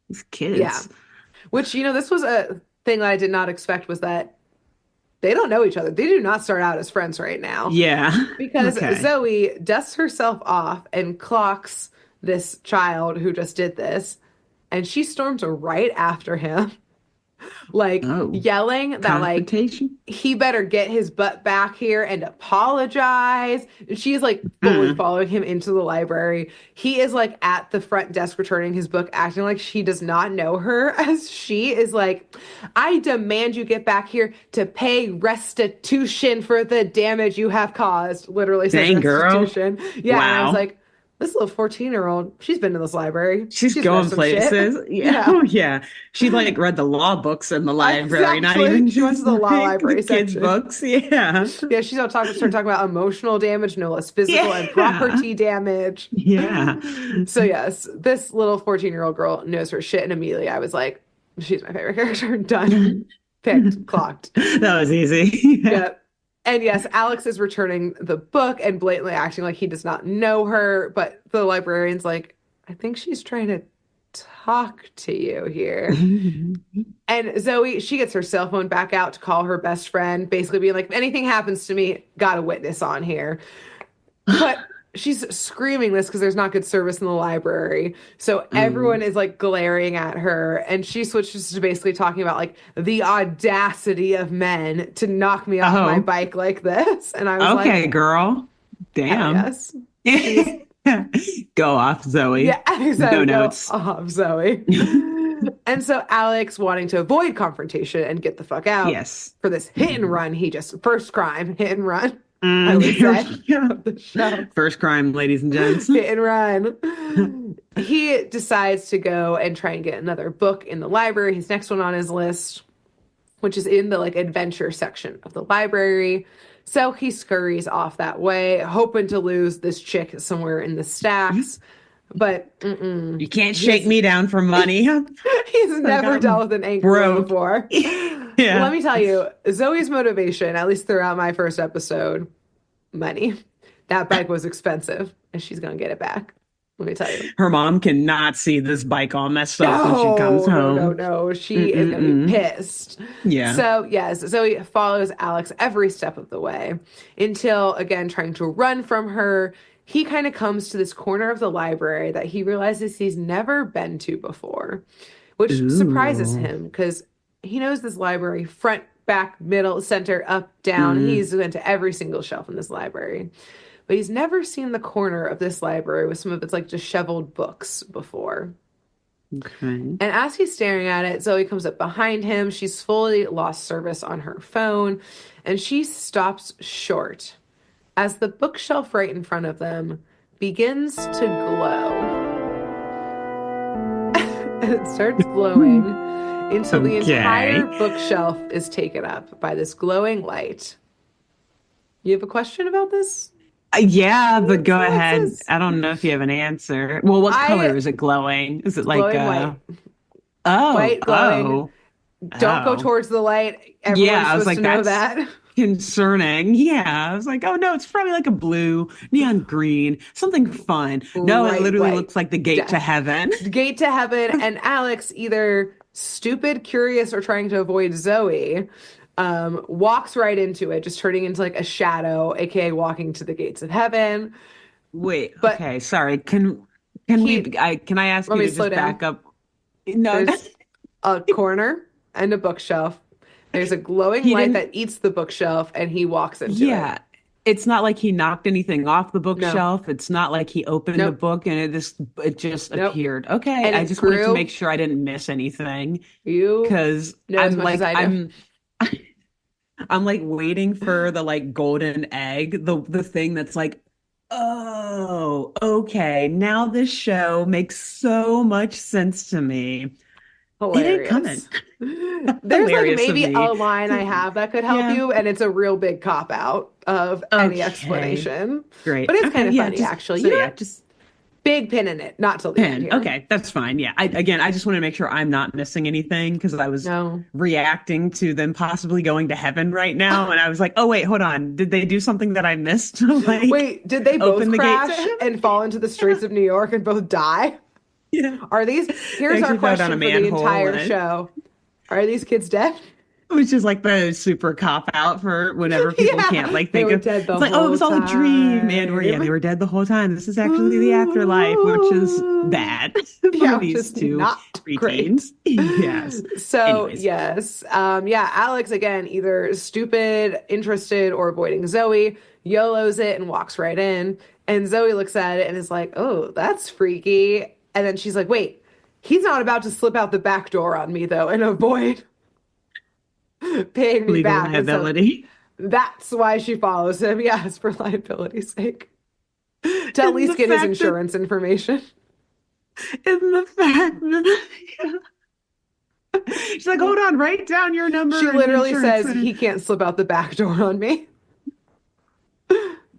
These Yeah. kids. Which, this was a thing that I did not expect was that they don't know each other. They do not start out as friends right now Yeah. because Okay. Zoe dusts herself off and clocks this child who just did this, and she storms right after him, like Oh, yelling that like confrontation? he better get his butt back here and apologize. And she is like fully Uh, following him into the library. He is like at the front desk returning his book, acting like she does not know her, as she is like, I demand you get back here to pay restitution for the damage you have caused. Literally says dang girl. restitution. Yeah. And I was Wow. like, this little 14-year-old, she's been to this library. She's She's read going some shit. places. Yeah. Yeah. Oh, yeah. She like read the law books in the library, not Exactly. even She went to just the law like the library kids' section. books. Yeah. Yeah, she's gonna start talking about emotional damage, no less physical and Yeah. property damage. Yeah. So yes, this little 14-year-old girl knows her shit, and immediately I was like, she's my favorite character. Done. Picked. Clocked. That was easy. Yeah. Yep. And yes, Alex is returning the book and blatantly acting like he does not know her, but the librarian's like, I think she's trying to talk to you here. And Zoe, she gets her cell phone back out to call her best friend, basically being like, if anything happens to me, got a witness on here. But she's screaming this because there's not good service in the library. So everyone Um, is like glaring at her. And she switches to basically talking about like the audacity of men to knock me off my oh, bike like this. And I was like, okay, girl. hell Damn. yes. She's Go off, Yeah, Zoe. No exactly. Go notes. off, Zoe. And so Alex, wanting to avoid confrontation and get the fuck out Yes. for this hit and Mhm. run, he just first crime, hit and run, I would There say, we go. of the show. First crime, ladies and gents. Hit and run. He decides to go and try and get another book in the library, his next one on his list, which is in the like adventure section of the library. So he scurries off that way, hoping to lose this chick somewhere in the stacks. But You can't shake he's me down for money. he's Like never dealt I'm with an angry woman broke. before. Let Yeah. me tell you, Zoe's motivation, at least throughout my first episode, money. That bike was expensive, and she's gonna get it back. Let me tell you. Her mom cannot see this bike all messed up when she comes No, no, no, home. no. She is gonna be Mm-mm-mm. pissed. Yeah. So, yes, Zoe follows Alex every step of the way until, again, trying to run from her, he kind of comes to this corner of the library that he realizes he's never been to before, which surprises Ooh. him because he knows this library front, back, middle, center, up, down. Mm. He's been to every single shelf in this library, but he's never seen the corner of this library with some of its like disheveled books before. Okay. And as he's staring at it, Zoe comes up behind him. She's fully lost service on her phone, and she stops short as the bookshelf right in front of them begins to glow. And it starts glowing until the entire Okay. bookshelf is taken up by this glowing light. You have a question about this, Yeah, but go ahead. Alexis? I don't know if you have an answer. Well, what color I is it glowing? Is it It's like glowing white. oh, White glowing. oh, Don't go oh. towards the light. Yeah, Everyone's I was supposed to like, know that's that. concerning. Yeah, I was like, oh no, it's probably like a blue, neon green, something fun. No, it Bright literally white. looks like the gate to Death. heaven. Gate to heaven. And Alex, either stupid, curious, or trying to avoid Zoe, walks right into it, just turning into like a shadow, aka walking to the gates of heaven. Wait, But okay, sorry. he, Can I ask let you me to slow just down. back up? No, There's a corner and a bookshelf. There's a glowing he light didn't. that eats the bookshelf, and he walks into it. Yeah. It's not like he knocked anything off the No, bookshelf. It's not like he opened the nope, book and it just nope. appeared. Okay, And I it just wanted to make grew. sure I didn't miss anything You because know as much as I do. I'm like waiting for the like golden egg, the thing that's like, oh, okay, now this show makes so much sense to me. It ain't coming. Hilarious. There's like Hilarious of maybe a me. line I have that could help Yeah. you, and it's a real big cop out of any Okay. explanation. But Great. it's kind Okay. of Yeah. funny, Just actually. so You know yeah. what? Just Big pin in it. Not till the end 10. here. Okay, that's fine. Yeah. I just want to make sure I'm not missing anything because I was No. reacting to them possibly going to heaven right now. And I was like, oh, wait, hold on. Did they do something that I missed? Like Wait, did they both open the gate to crash heaven? and fall into the streets of New York and both die? Yeah. Are these, They here's our actually fell down a question for the manhole entire and show. Are these kids dead? it was just like the super cop out for whenever people can't Yeah, like they think were of dead the it's like, oh, it whole was all a dream. And we're yeah, they time. were dead the whole time. This is actually the afterlife, which is Ooh. bad for Yeah, which these is two not great. preteens. Yes. So, Anyways. yes. Yeah, Alex again, either stupid, interested, or avoiding Zoe, YOLOs it and walks right in. And Zoe looks at it and is like, oh, that's freaky. And then she's like, wait, he's not about to slip out the back door on me, though, and avoid paying me Legal back. And so liability. that's why she follows him. Yes, for liability's sake. To at And least the get his fact that insurance information. and the fact that she's like, hold on, write down your She number and literally insurance. says he can't slip out the back door on me.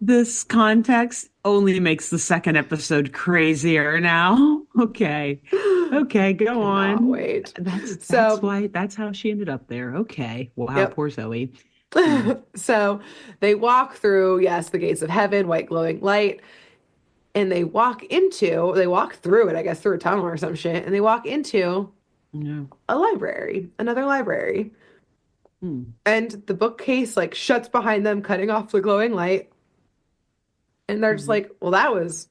This context only makes the second episode crazier now. Okay. Okay, go Cannot on. wait. That's So, why that's how she ended up there. Okay. Wow, yep. poor Zoe. Hmm. So they walk through, yes, the gates of heaven, white glowing light, and they walk through it, I guess, through a tunnel or some shit, and they walk into Yeah. a library, another library. Hmm. And the bookcase like shuts behind them, cutting off the glowing light. And they're just Mhm. like, well, that was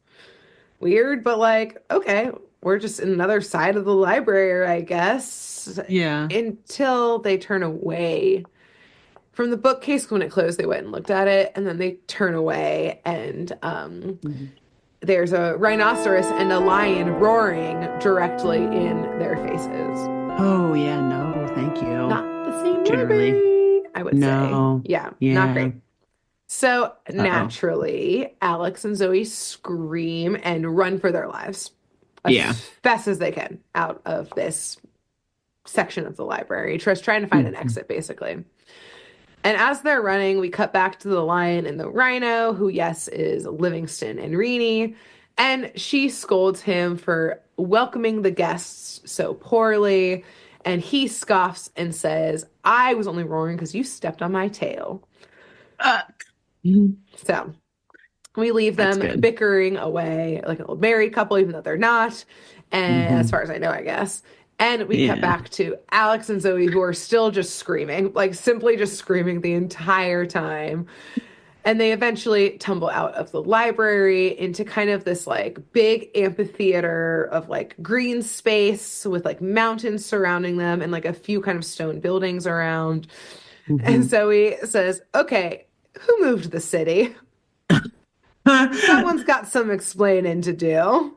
weird, but like, okay, we're just in another side of the library, I guess. Yeah. Until they turn away from the bookcase. When it closed, they went and looked at it, and then they turn away, and Mhm. there's a rhinoceros and a lion roaring directly in their faces. Oh yeah, no, thank you. Not the same Generally. library, I would say. No. Yeah, not Yeah. great. So Uh-oh. naturally, Alex and Zoe scream and run for their lives Yeah. as fast as they can out of this section of the library, just trying to find an Mhm. exit, basically. And as they're running, we cut back to the lion and the rhino, who, yes, is Livingston and Reenie. And she scolds him for welcoming the guests so poorly. And he scoffs and says, I was only roaring because you stepped on my tail. Uh, mhm. So we leave That's them good. bickering away like an old married couple, even though they're not. And as Hmm. far as I know, I guess. And we cut Yeah. back to Alex and Zoe, who are still just screaming, like simply just screaming the entire time. And they eventually tumble out of the library into kind of this like big amphitheater of like green space with like mountains surrounding them and like a few kind of stone buildings around. And Hmm. Zoe says, okay, who moved the city? Someone's got some explaining to do.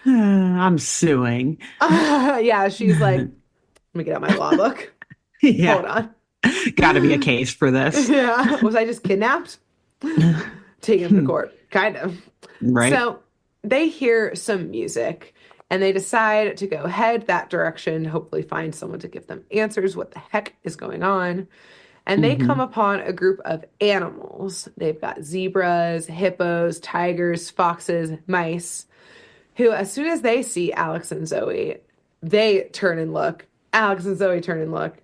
I'm suing. Yeah, she's like, let me get out my law book. Yeah. Hold on. Got to be a case for this. Yeah, was I just kidnapped? Taken him to court, kind of. Right. So they hear some music and they decide to go head that direction, hopefully find someone to give them answers. What the heck is going on? And they come Hmm. upon a group of animals. They've got zebras, hippos, tigers, foxes, mice, who, as soon as they see Alex and Zoe, they turn and look. Alex and Zoe turn and look.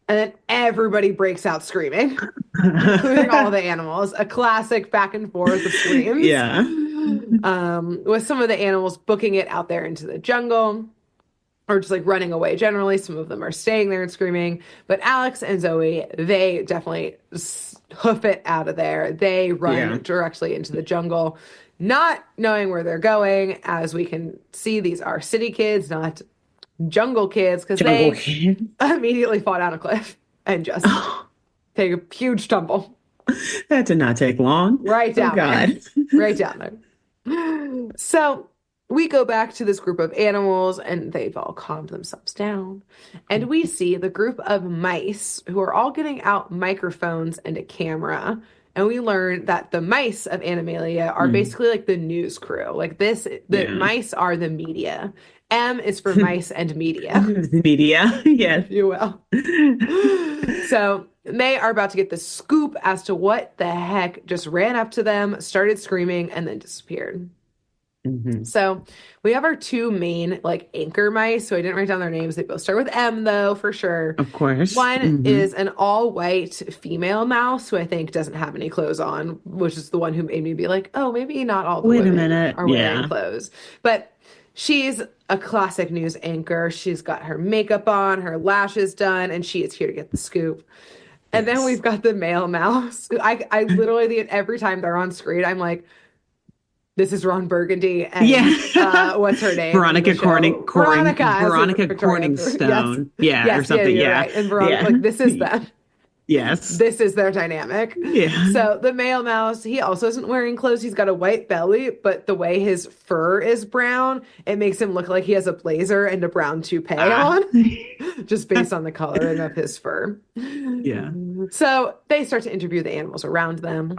And then everybody breaks out screaming, including all of the animals. A classic back and forth of screams, Yeah. with some of the animals booking it out there into the jungle or just like running away generally. Some of them are staying there and screaming. But Alex and Zoe, they definitely hoof it out of there. They Yeah. run directly into the jungle, not knowing where they're going. As we can see, these are city kids, not jungle kids, because Jungle they King. immediately fall down a cliff and just take a huge tumble That did not take long. right Oh down there. God. Right down there. So we go back to this group of animals and they've all calmed themselves down. And we see the group of mice who are all getting out microphones and a camera. And we learn that the mice of Animalia are Mm. basically like the news crew. Like this, the Yeah. mice are the media. M is for mice and media, The media. Yes. if you will. So they are about to get the scoop as to what the heck just ran up to them, started screaming, and then disappeared. Hmm. So we have our two main like anchor mice. So I didn't write down their names. They both start with M though, for sure. Of course. One Hmm. is an all-white female mouse who I think doesn't have any clothes on, which is the one who made me be like, oh, maybe not all the Wait a women minute. are wearing Yeah. clothes. But she's a classic news anchor. She's got her makeup on, her lashes done, and she is here to get the scoop. And then we've Yes. got the male mouse. I literally every time they're on screen, I'm like, this is Ron Burgundy and Yeah. what's her name in the show? Veronica as Veronica Victoria. Yes. Corningstone. Yeah, or Yes, yeah, something. you're Yeah. right. And Veronica, Yeah. like this is them. Yes. This is their dynamic. Yeah. So the male mouse, he also isn't wearing clothes. He's got a white belly, but the way his fur is brown, it makes him look like he has a blazer and a brown toupee Ah. on, just based on the coloring of his fur. Yeah. So they start to interview the animals around them.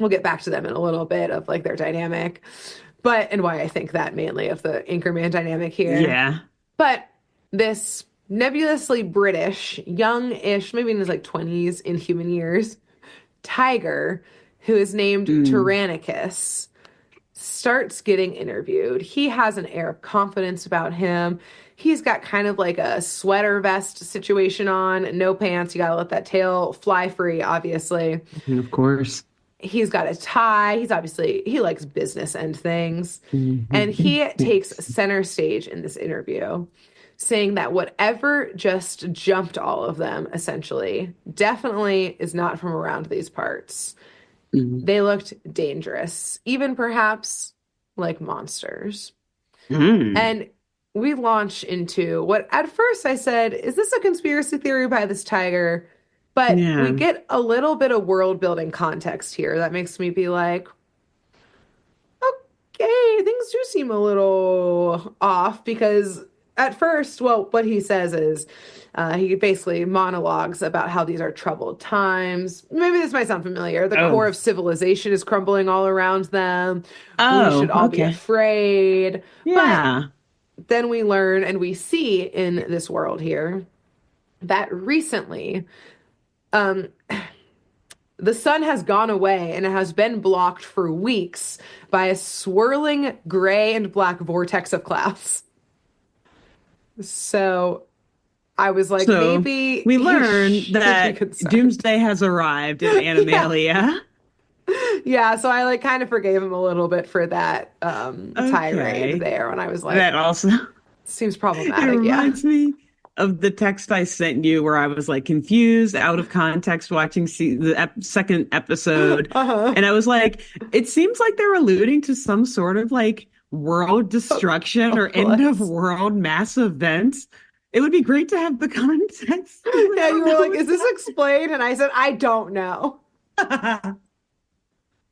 We'll get back to them in a little bit of like their dynamic, but and why I think that mainly of the Anchorman dynamic here. Yeah. But this nebulously British, young-ish, maybe in his like 20s in human years, tiger, who is named Mm. Tyrannicus, starts getting interviewed. He has an air of confidence about him. He's got kind of like a sweater vest situation on, no pants. You gotta let that tail fly free, obviously. Of course. He's got a tie. He's obviously, he likes business and things. And Mhm. he takes Yes. center stage in this interview, saying that whatever just jumped all of them, essentially, definitely is not from around these parts. Mm. They looked dangerous, even perhaps like monsters. Mm. And we launch into what at first I said, is this a conspiracy theory by this tiger? But we Yeah. get a little bit of world building context here that makes me be like, okay, things do seem a little off because at first, well, what he says is he basically monologues about how these are troubled times. Maybe this might sound familiar. The core Oh. of civilization is crumbling all around them. We should Oh, all be okay. afraid. But Yeah. then we learn and we see in this world here that recently, um, The sun has gone away and it has been blocked for weeks by a swirling gray and black vortex of clouds. So I was like, So maybe we he learn should be that concerned. doomsday has arrived in Yeah. Animalia. Yeah. So I like kind of forgave him a little bit for that tirade Okay. there. And I was like, That also seems it problematic. Yeah. reminds me of the text I sent you where I was like confused, out of context, watching the second episode. Uh-huh. And I was like, it seems like they're alluding to some sort of like world destruction or end of Hopeless. world mass events. It would be great to have the context. I was like, I Yeah. don't You were know like, is what's this explained? And I said, I don't know. happening.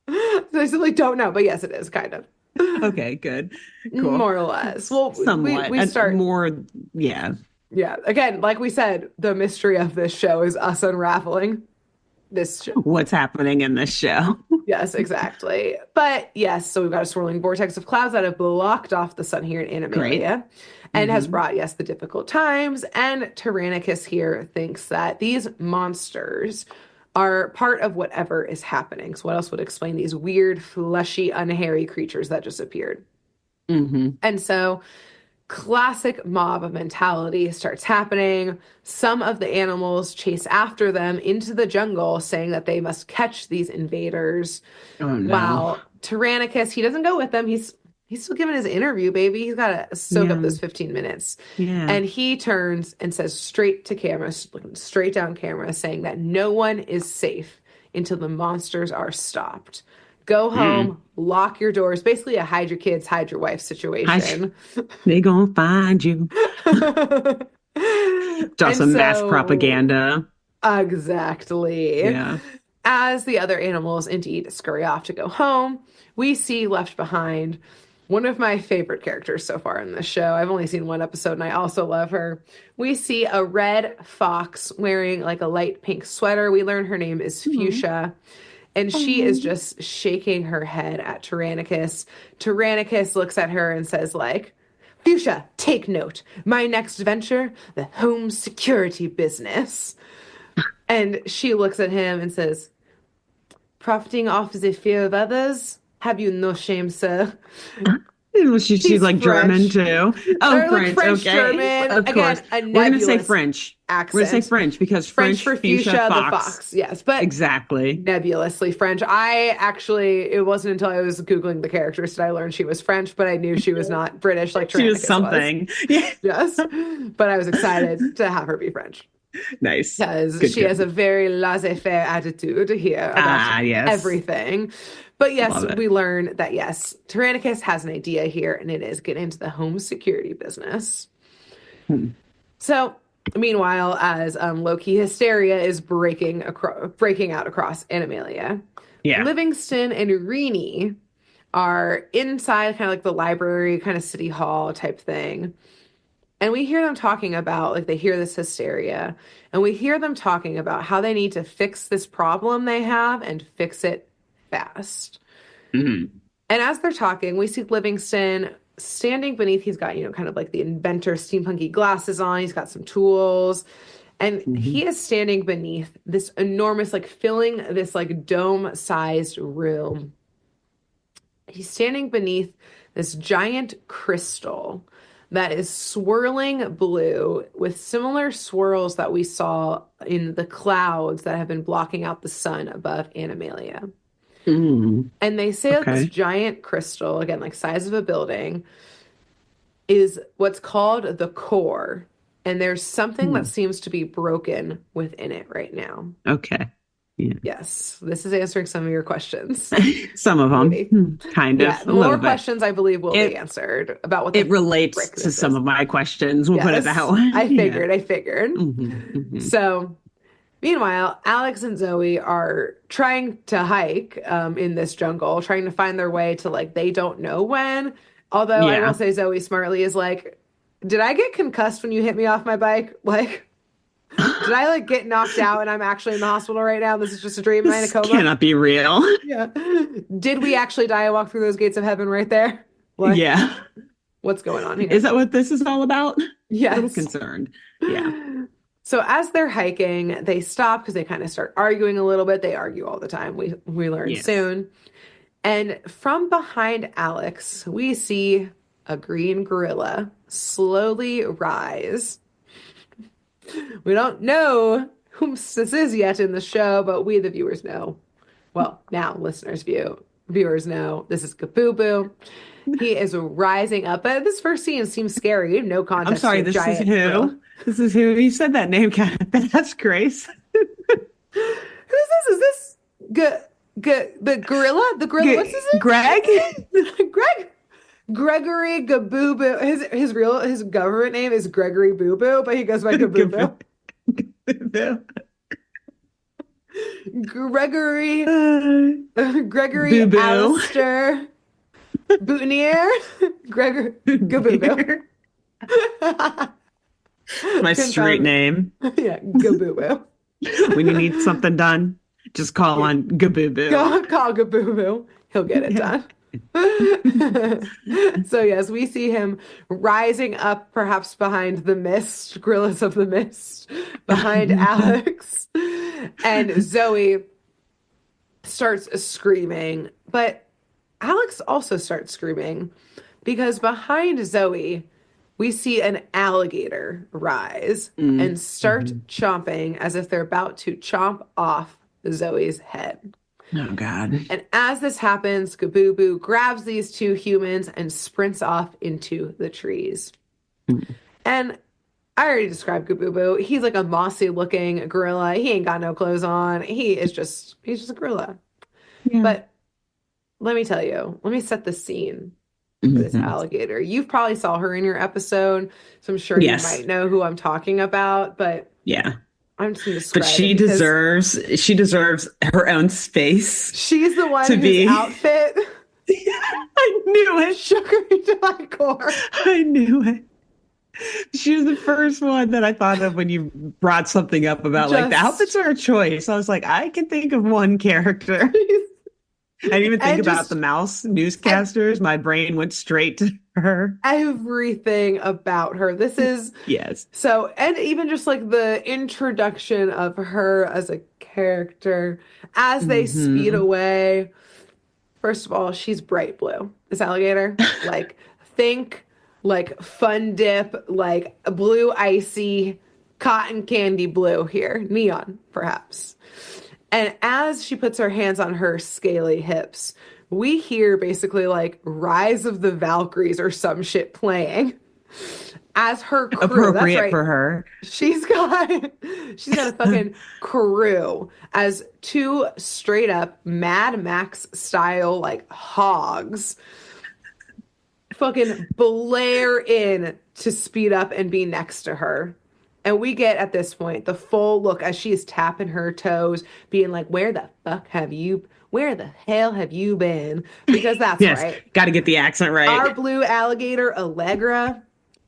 So I simply don't know. But yes, it is kind of. Okay, good. Cool. More or less. Well, Somewhat. we start. More, yeah. Yeah. Again, like we said, the mystery of this show is us unraveling this show. What's happening in this show? Yes, exactly. But yes, so we've got a swirling vortex of clouds that have blocked off the sun here in Great. Animalia and has Hmm. brought, yes, the difficult times. And Tyrannicus here thinks that these monsters are part of whatever is happening. So, what else would explain these weird, fleshy, unhairy creatures that just appeared? Hmm. And so classic mob mentality starts happening. Some of the animals chase after them into the jungle, saying that they must catch these invaders. Oh no. While Tyrannicus, he doesn't go with them. He's still giving his interview, baby. He's got to soak up Yeah. those 15 minutes. Yeah. And he turns and says straight to camera, looking straight down camera, saying that no one is safe until the monsters are stopped. Go Mm. home, lock your doors. Basically, a hide your kids, hide your wife I, situation. they gonna find you. It's And also mass so, propaganda. exactly. Yeah. As the other animals indeed scurry off to go home, we see left behind one of my favorite characters so far in this show. I've only seen one episode and I also love her. We see a red fox wearing like a light pink sweater. We learn her name is Oh. Fuchsia. And she is Oh. just shaking her head at Tyrannicus. Tyrannicus looks at her and says, like, Fuchsia, take note. My next venture, the home security business. And she looks at him and says, profiting off the fear of others? Have you no shame, sir? She's He's like German French. too. Oh, Or like French. French Okay. German. Of Again, course. a We're gonna say nebulous French. We're gonna say accent. French because French French for fuchsia fuchsia, the fox. fox. Yes, but Exactly. nebulously French. I actually, it wasn't until I was Googling the characters that I learned she was French, but I knew she was not British like She was Tyrannicus was. something. Yeah. Yes. But I was excited to have her be French Nice. because Good, she has a good. very laissez-faire attitude here about Ah, yes. everything. But yes, Love it. we learn that yes, Tyrannicus has an idea here, and it is get into the home security business. Hmm. So, meanwhile, as low-key hysteria is breaking out across Animalia, Yeah. Livingston and Rini are inside kind of like the library, kind of city hall type thing. And we hear them talking about, like, they hear this hysteria, and we hear them talking about how they need to fix this problem they have and fix it fast. Hmm. And as they're talking, we see Livingston standing beneath, he's got, kind of like the inventor steampunky glasses on, he's got some tools, and Hmm. he is standing beneath this enormous, like, filling this, like, dome-sized room. He's standing beneath this giant crystal that is swirling blue with similar swirls that we saw in the clouds that have been blocking out the sun above Animalia. Hmm. And they say that this Okay. giant crystal, again, like size of a building, is what's called the core. And there's something that Hmm. seems to be broken within it right now. Okay. Yeah. Yes, this is answering some of your questions, Some of them, maybe. kind Yeah, of, a more little bit. questions I believe will be It answered about what it the relates frick to this some is. of my questions. We'll put it that Yes, way. I Yeah. figured, I figured. Hmm. So, meanwhile, Alex and Zoe are trying to hike in this jungle, trying to find their way to like they don't know when. Although I will Yeah. say Zoe smartly is like, did I get concussed when you hit me off my bike? Like, did I like get knocked out and I'm actually in the hospital right now? This is just a dream. Am I in a This coma? cannot be real. Yeah. Did we actually die and walk through those gates of heaven right there? Like, Yeah. what's going on Is here? that what this is all about? A little Yes. concerned. Yeah. So as they're hiking, they stop because they kind of start arguing a little bit. They argue all the time. We learn Yes. soon. And from behind Alex, we see a green gorilla slowly rise. We don't know whom this is yet in the show, but we, the viewers, know. Well, now viewers know this is Kaboo. He is rising up. But this first scene seems scary. We have no I'm context to sorry, a this is giant gorilla. who? This is who? You said that name kind of fast, Grace. Who's this? Is this the gorilla? The gorilla? What's Greg? his name? Greg. Gregory Gaboo. His government name is Gregory Boo Boo, but he goes by Gaboo. Gregory Boo Gregory Boo. Alistair Boutinier Gregor Gaboo. My Couldn't street sound name. yeah, Gaboo. When you need something done, just call Yeah. on Gaboo. Call Gaboo. He'll get it Yeah. done. So yes, we see him rising up, perhaps behind the mist, gorillas of the mist, behind Alex, and Zoe starts screaming. But Alex also starts screaming because behind Zoe, we see an alligator rise and start Mhm. chomping as if they're about to chomp off Zoe's head. Oh God. And as this happens, Kaboo grabs these two humans and sprints off into the trees. And I already described Kaboo. He's like a mossy looking gorilla. He ain't got no clothes on. He's just a gorilla. Yeah. But let me tell you, let me set the scene for this Mhm. alligator. You probably saw her in your episode, so I'm sure you Yes. might know who I'm talking about, but Yeah. I'm just gonna But describe it because she deserves her own space she's the one to whose be. outfit I knew it. shook me to my core. I knew it. She was the first one that I thought of when you brought something up about like the outfits Just are a choice. I was like, I can think of one character. I didn't even think and about the just mouse and newscasters. My brain went straight to her. everything about her. This is Yes. so, and even just like the introduction of her as a character as they speed Hmm. away. First of all, she's bright blue. This alligator, like think like Fun Dip, like blue icy cotton candy blue here, neon perhaps. And as she puts her hands on her scaly hips, we hear basically like Rise of the Valkyries or some shit playing as her crew. That's Appropriate right. for her. She's got she's got a fucking crew as two straight up Mad Max style like hogs fucking blare in to speed up and be next to her. And we get at this point the full look as she is tapping her toes, being like, where the hell have you been? Because that's Yes. right. Got to get the accent Our right. blue alligator, Allegra.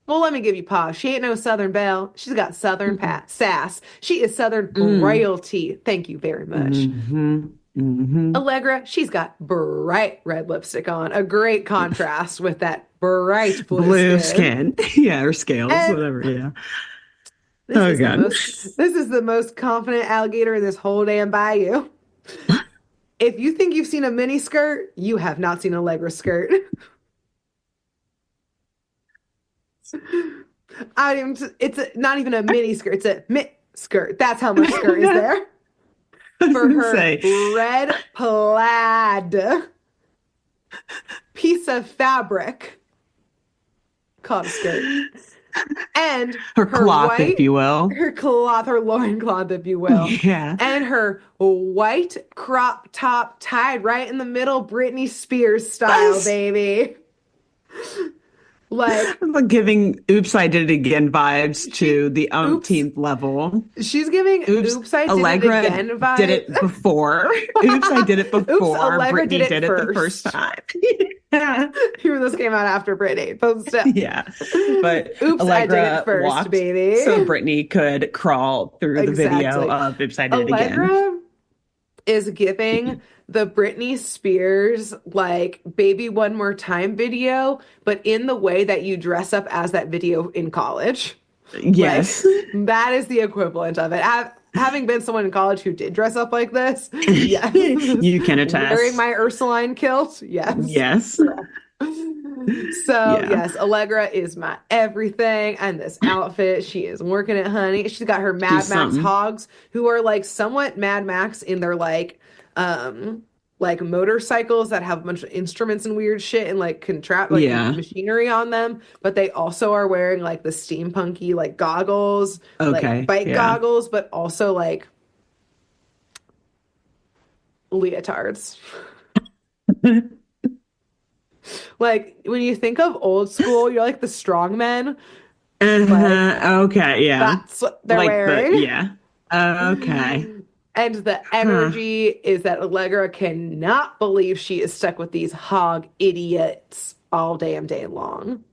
Well, let me give you pause. She ain't no Southern belle. She's got Southern sass. She is Southern Mm. royalty. Thank you very much. Hmm. Hmm. Allegra, she's got bright red lipstick on, a great contrast with that bright blue Blue skin. skin. Yeah, or scales, And whatever. Yeah. this Oh is the God. most this is the most confident alligator in this whole damn bayou. If you think you've seen a mini skirt, you have not seen Allegra's skirt. It's not even a mini skirt, it's a mid skirt. That's how much skirt is I there was for gonna her say, red plaid piece of fabric called a skirt. And her her cloth, if you will. her loincloth, if you will, Yeah. and her white crop top tied right in the middle, Britney Spears style, Yes. baby. Like I'm like giving Oops, I Did It Again vibes she, to the oops, umpteenth level. she's giving Oops, oops, I did it Allegra again did vibe. it before. Oops, I did it Oops, before. Allegra did Brittany it did it the first first. time. Yeah. Even though this came out after Britney, but still. Yeah. But Oops, I did it Allegra first, walked so baby. Brittany could crawl through the video Exactly. of Oops, I Did It Again. Allegra is giving the Britney Spears like Baby One More Time video, but in the way that you dress up as that video in college. Like Yes. that is the equivalent of it. Having been someone in college who did dress up like this, yes. You can Wearing attest. my Ursuline kilt, yes. Yes. Correct. So, Yeah. yes, Allegra is my everything. And this outfit, she is working it, honey. She's got her Mad She's Max something. hogs, who are like somewhat Mad Max in their like motorcycles that have a bunch of instruments and weird shit and like contract like Yeah. machinery on them, but they also are wearing like the steampunky like goggles, like Okay. bike Yeah. goggles, but also like leotards. Like when you think of old school, you're like the strong men. Like Okay. Yeah. that's what they're Like wearing. yeah. Okay. And the Huh. energy is that Allegra cannot believe she is stuck with these hog idiots all damn day long.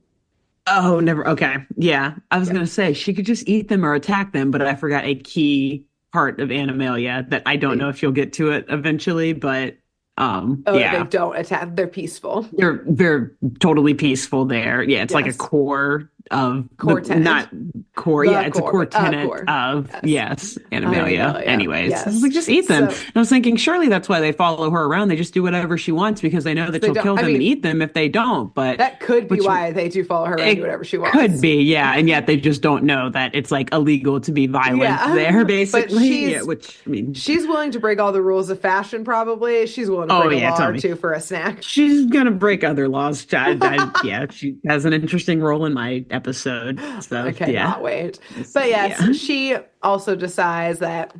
Oh, never. Okay. Yeah. I was Yeah. gonna say she could just eat them or attack them, but I forgot a key part of Animalia that I don't know if you'll get to it eventually, but Oh, they yeah. don't attack. They're peaceful. They're totally peaceful there. Yeah, it's like a Yes. core of the Core tenant. not core. Yeah, The it's a core, core but a tenet core. of Yes. yes, Animalia. Animalia. Anyways, I was like, Yes. just eat them. So And I was thinking, surely that's why they follow her around. They just do whatever she wants because they know that they she'll don't, kill I them and mean, eat them if they don't. that could be Which why they do follow her around and do it whatever she could wants. be, yeah, and yet they just don't know that it's like illegal to be violent there, Yeah. But basically. Yeah, which I mean, she's willing to break all the rules of fashion, probably. She's willing to oh break a yeah, law or totally. two for a snack. She's gonna break other laws. Yeah, she has an interesting role in my episode. I So yeah, cannot wait. But yes, yeah. she also decides that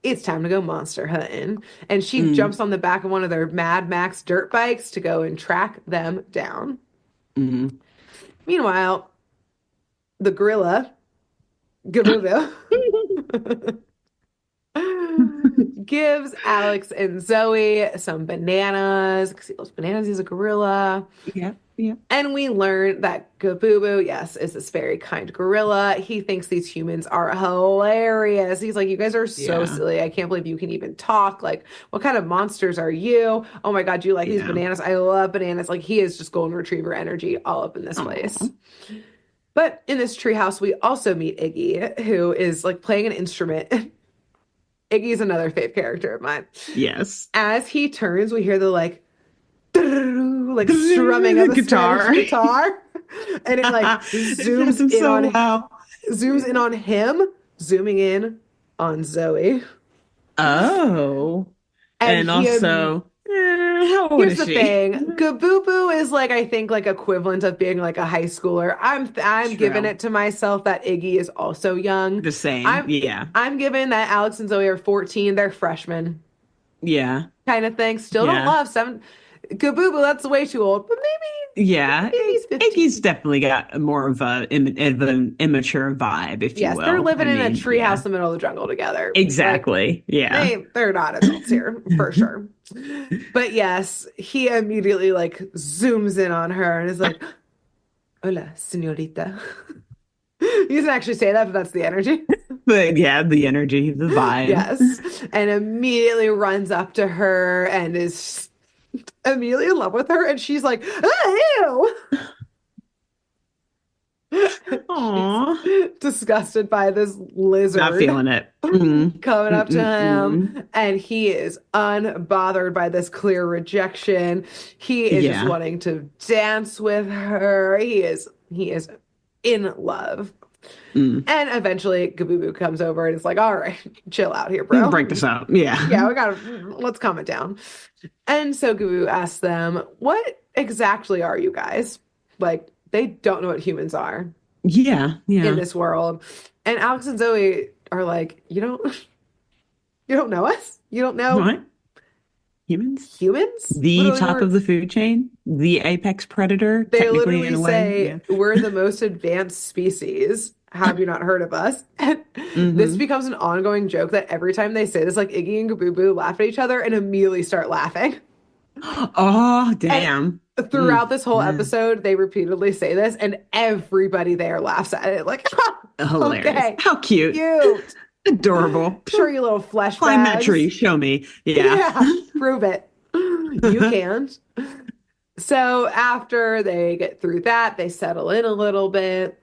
it's time to go monster hunting. And she Mm, jumps on the back of one of their Mad Max dirt bikes to go and track them down. mm. Meanwhile, the gorilla, Gabubu, gives Alex and Zoe some bananas because he loves bananas. He's a gorilla. Yeah, yeah, And we learn that Gabubu, yes, is this very kind gorilla. He thinks these humans are hilarious. He's like, you guys are so yeah, silly. I can't believe you can even talk. Like, what kind of monsters are you? Oh my God, do you like these yeah. bananas? I love bananas. Like, he is just golden retriever energy all up in this place. Oh, But in this treehouse, we also meet Iggy, who is like playing an instrument. Iggy's another fave character of mine. yes. As he turns, we hear the like strumming of a Spanish Guitar. guitar, and it like It has him so well. zooms in on him, zooming in on Zoe, Oh, and and also, how old here's is the she? thing, Gabubu is like I think like equivalent of being like a high schooler. I'm giving True. it to myself that Iggy is also young. The same. I'm Yeah. I'm giving that Alex and Zoe are 14. They're freshmen Yeah. kind of thing. Still don't Yeah. love seven. Gabubu, that's way too old, but Yeah. maybe he's Iggy's 15. definitely got more of of an immature vibe, if you Yes, they're will. I living in a mean, treehouse yeah. in the middle of the jungle together. Like Exactly. Yeah. they're not adults here for sure. But yes, he immediately like zooms in on her and is like, "Hola, señorita." He doesn't actually say that, but that's the energy. But yeah, the energy, the vibe. Yes, and immediately runs up to her and is immediately in love with her, and she's like, "Ah, ew." She's Aw. disgusted by this Not lizard feeling it. Mm. coming up to Mm-mm-mm. him, and he is unbothered by this clear rejection. He is just Yeah. wanting to dance with her. He is in love. Mm. And eventually Gabubu comes over and is like, all right, chill out here, We can bro. break this up. Yeah. Yeah, we gotta let's calm it down. And so Gabubu asks them, what exactly are you guys? Like, they don't know what humans are Yeah. in Yeah. this world. And Alex and Zoe are like, you don't know us? You don't know What? Humans? humans? The Literally, top of the food chain? The apex predator, they technically, in literally a way. Yeah. say we're the most advanced species. Have you not heard of us? And this Hmm. becomes an ongoing joke that every time they say this, like Iggy and Gabubu laugh at each other and immediately start laughing. Oh, And damn. throughout Mm. this whole Yeah. episode, they repeatedly say this, and everybody there laughs at it. Like, Hilarious. okay, How cute. cute. Adorable. Sure, you little flesh Climb that tree. bags. Show me. Yeah. Yeah, prove it. You can't. So after they get through that, they settle in a little bit.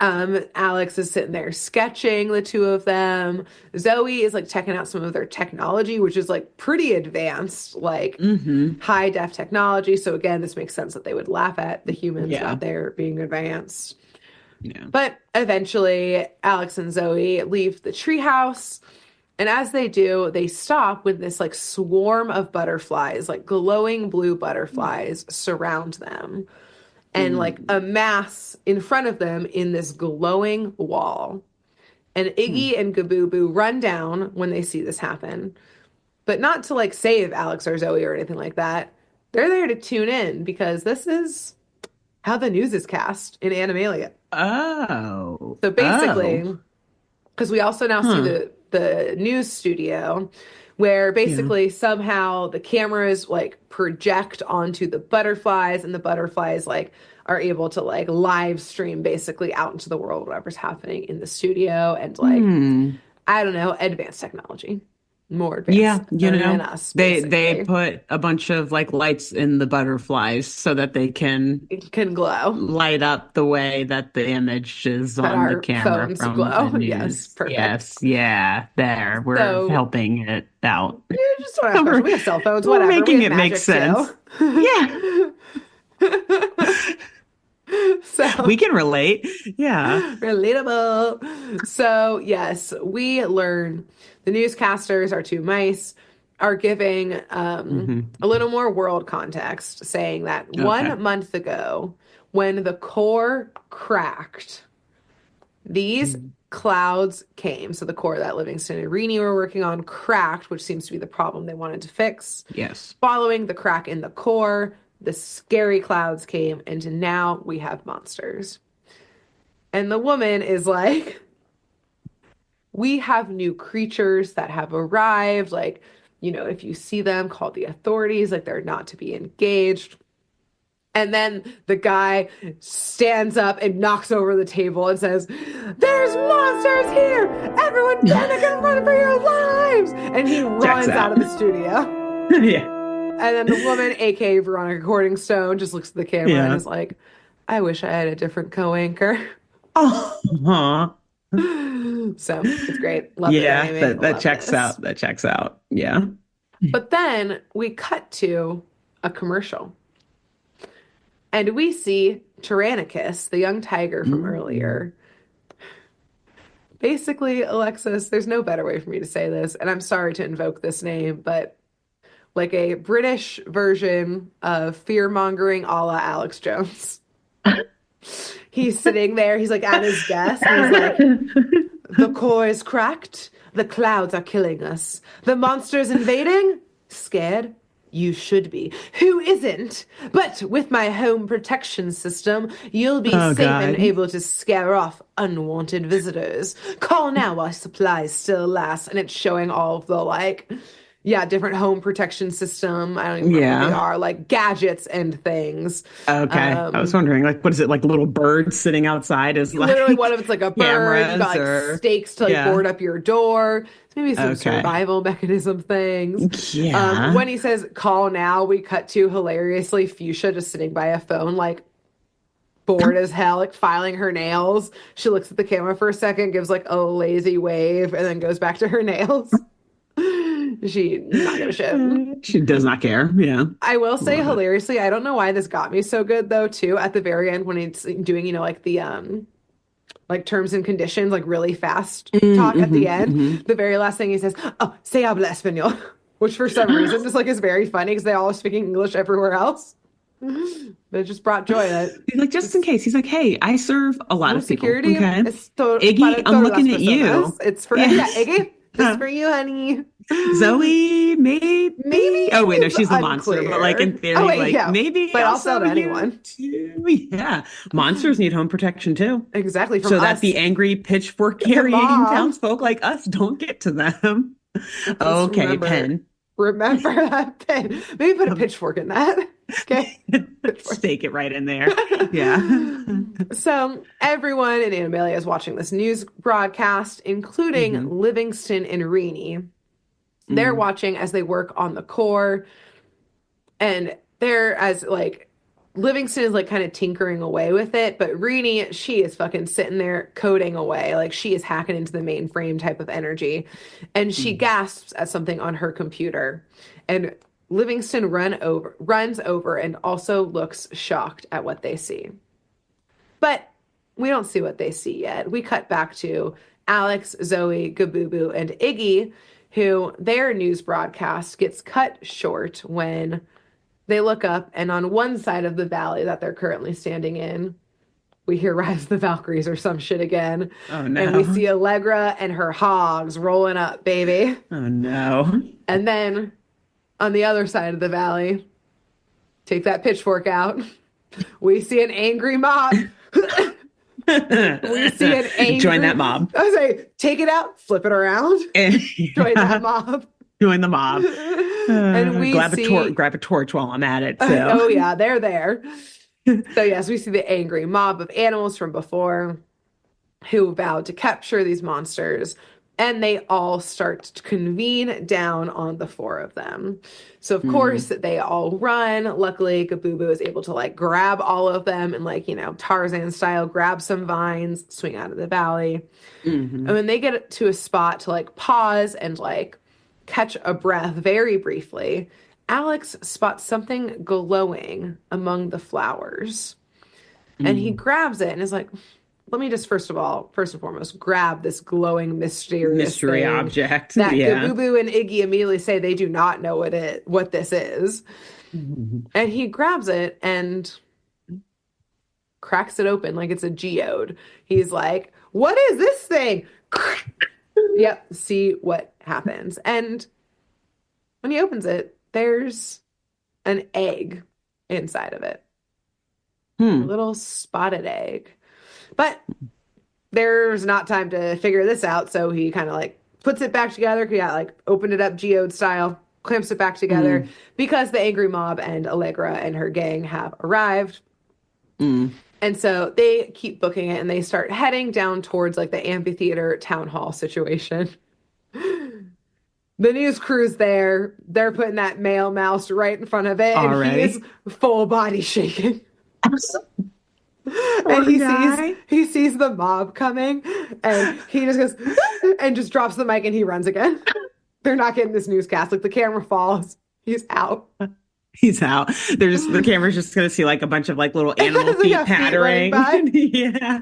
Alex is sitting there sketching the two of them. Zoe is like checking out some of their technology, which is like pretty advanced, like Hmm. high def technology. So again, this makes sense that they would laugh at the humans Yeah. about their being advanced. Yeah. But eventually, Alex and Zoe leave the treehouse. And as they do, they stop when this like swarm of butterflies, like glowing blue butterflies, surround them and like Mm. amass in front of them in this glowing wall. And Hmm. Iggy and Gabooboo run down when they see this happen, but not to like save Alex or Zoe or anything like that. They're there to tune in because this is how the news is cast in Animalia. Oh. So Oh. basically, because we also now see Huh. the news studio where Yeah. basically somehow the cameras like project onto the butterflies and the butterflies like are able to like live stream basically out into the world whatever's happening in the studio and like Hmm. I don't know, advanced technology. More advanced Yeah, than us they basically. put a bunch of like lights in the butterflies so that they can It can glow. light up the way that the image is That on the our camera phones from the glow. Yes, news. perfect. Yes, yeah, there. We're So helping it out. yeah, just don't ask We're questions. We have cell phones, we're whatever. We making have it make magic too. sense. Yeah, So we can relate. Yeah. relatable. So, yes, we learn the newscasters, our two mice, are giving Hmm. a little more world context, saying that Okay. 1 month ago, when the core cracked, these Mm. clouds came. So, the core that Livingston and Rini were working on cracked, which seems to be the problem they wanted to fix. Yes. Following the crack in the core, the scary clouds came, and now we have monsters. And the woman is like, we have new creatures that have arrived. Like, if you see them, call the authorities. Like, they're not to be engaged. And then the guy stands up and knocks over the table and says, "There's monsters here! Everyone panic and run for your lives!" And he Checks runs out out. of the studio. Yeah. And then the woman, aka Veronica Cordingstone, just looks at the camera and Yeah. is like, I wish I had a different co-anchor. Oh. So it's great. Love the Yeah, dynamic. that Love checks this. out. That checks out. Yeah. But then we cut to a commercial and we see Tyrannicus, the young tiger from Mm. earlier. Basically, Alexis, there's no better way for me to say this, and I'm sorry to invoke this name, but like a British version of fear mongering a la Alex Jones. He's sitting there, he's like at his desk, and he's like, the core is cracked. The clouds are killing us. The monster's invading? Scared? You should be. Who isn't? But with my home protection system, you'll be Oh safe and God. able to scare off unwanted visitors. Call now while supplies still last. And it's showing all of the like, yeah, different home protection system. I don't even remember what they Yeah. are, like gadgets and things. Okay. I was Um, wondering, like, what is it? Like little birds sitting outside as Literally, one like of it's like a bird. You got cameras like or stakes to like yeah. board up your door. Maybe some Okay. survival mechanism things. Yeah. When he says call now, we cut to hilariously Fuchsia just sitting by a phone, like bored as hell, like filing her nails. She looks at the camera for a second, gives like a lazy wave, and then goes back to her nails. She not give a shit. She does not care. Yeah. I will say Love it. hilariously, I don't know why this got me so good though, too, at the very end when he's doing, like the like terms and conditions, like really fast talk at the end. Hmm. The very last thing he says, "Oh, se habla español," which for some reason just like is very funny because they all are speaking English everywhere else. But it just brought joy that Like, just in this case, he's like, hey, I serve a lot home of people. security Okay. is Iggy, para I'm todas las looking at personas. you. It's for Yeah. yeah, Iggy. This is for you, honey. Zoe, maybe. Maybe Oh, wait, no, it's she's a monster, but like in unclear. Oh theory, wait, like yeah, maybe but I'll sell also to you anyone. too. Yeah. Monsters need home protection too. Exactly from So that us, the angry pitchfork the carrying mob. townsfolk like us don't get to them. Just Okay, pen. remember that pin. Maybe put a Um, pitchfork in that. Okay, pitchfork. Stake it right in there. Yeah. So everyone in Animalia is watching this news broadcast, including Hmm. Livingston and Rini. They're Mm. watching as they work on the core, and they're as like Livingston is like kind of tinkering away with it, but Reenie, she is fucking sitting there coding away. Like she is hacking into the mainframe type of energy. And she Mm. gasps at something on her computer. And Livingston runs over and also looks shocked at what they see. But we don't see what they see yet. We cut back to Alex, Zoe, Gabubu, and Iggy, who their news broadcast gets cut short when they look up, and on one side of the valley that they're currently standing in, we hear Rise of the Valkyries or some shit again. Oh And we no. see Allegra and her hogs rolling up, baby. Oh no. And then on the other side of the valley, take that pitchfork out. We see an angry mob. We see an Join angry. that mob. I say, take it out, flip it around, And join that mob. join the mob. And we see. Grab a torch while I'm at it. Oh, So. yeah, they're there. So, yes, we see the angry mob of animals from before who vowed to capture these monsters. And they all start to convene down on the four of them. So, of course, Mm, they all run. Luckily, Gabubu is able to like grab all of them and, like, Tarzan style, grab some vines, swing out of the valley. And hmm when they get to a spot to like pause and like catch a breath very briefly, Alex spots something glowing among the flowers. And he mm. grabs it and is like, let me just first and foremost, grab this glowing, mysterious Mystery thing object. that Yeah. Gabubu and Iggy immediately say they do not know what this is. Mhm. And he grabs it and cracks it open like it's a geode. He's like, what is this thing? Yep, see what happens. And when he opens it, there's an egg inside of it, a Hmm. little spotted egg. But there's not time to figure this out, so he kind of like puts it back together. Yeah, like opened it up geode style, clamps it back together Mm, because the angry mob and Allegra and her gang have arrived. mm. And so they keep booking it and they start heading down towards like the amphitheater town hall situation. The news crew's there. They're putting that male mouse right in front of it, and he is Already. full body shaking. And Poor guy. he sees the mob coming, and he just goes and just drops the mic and he runs again. They're not getting this newscast. Like the camera falls. He's out. He's out. The camera's just gonna see like a bunch of like little animal Like feet a feet running pattering. by. Yeah.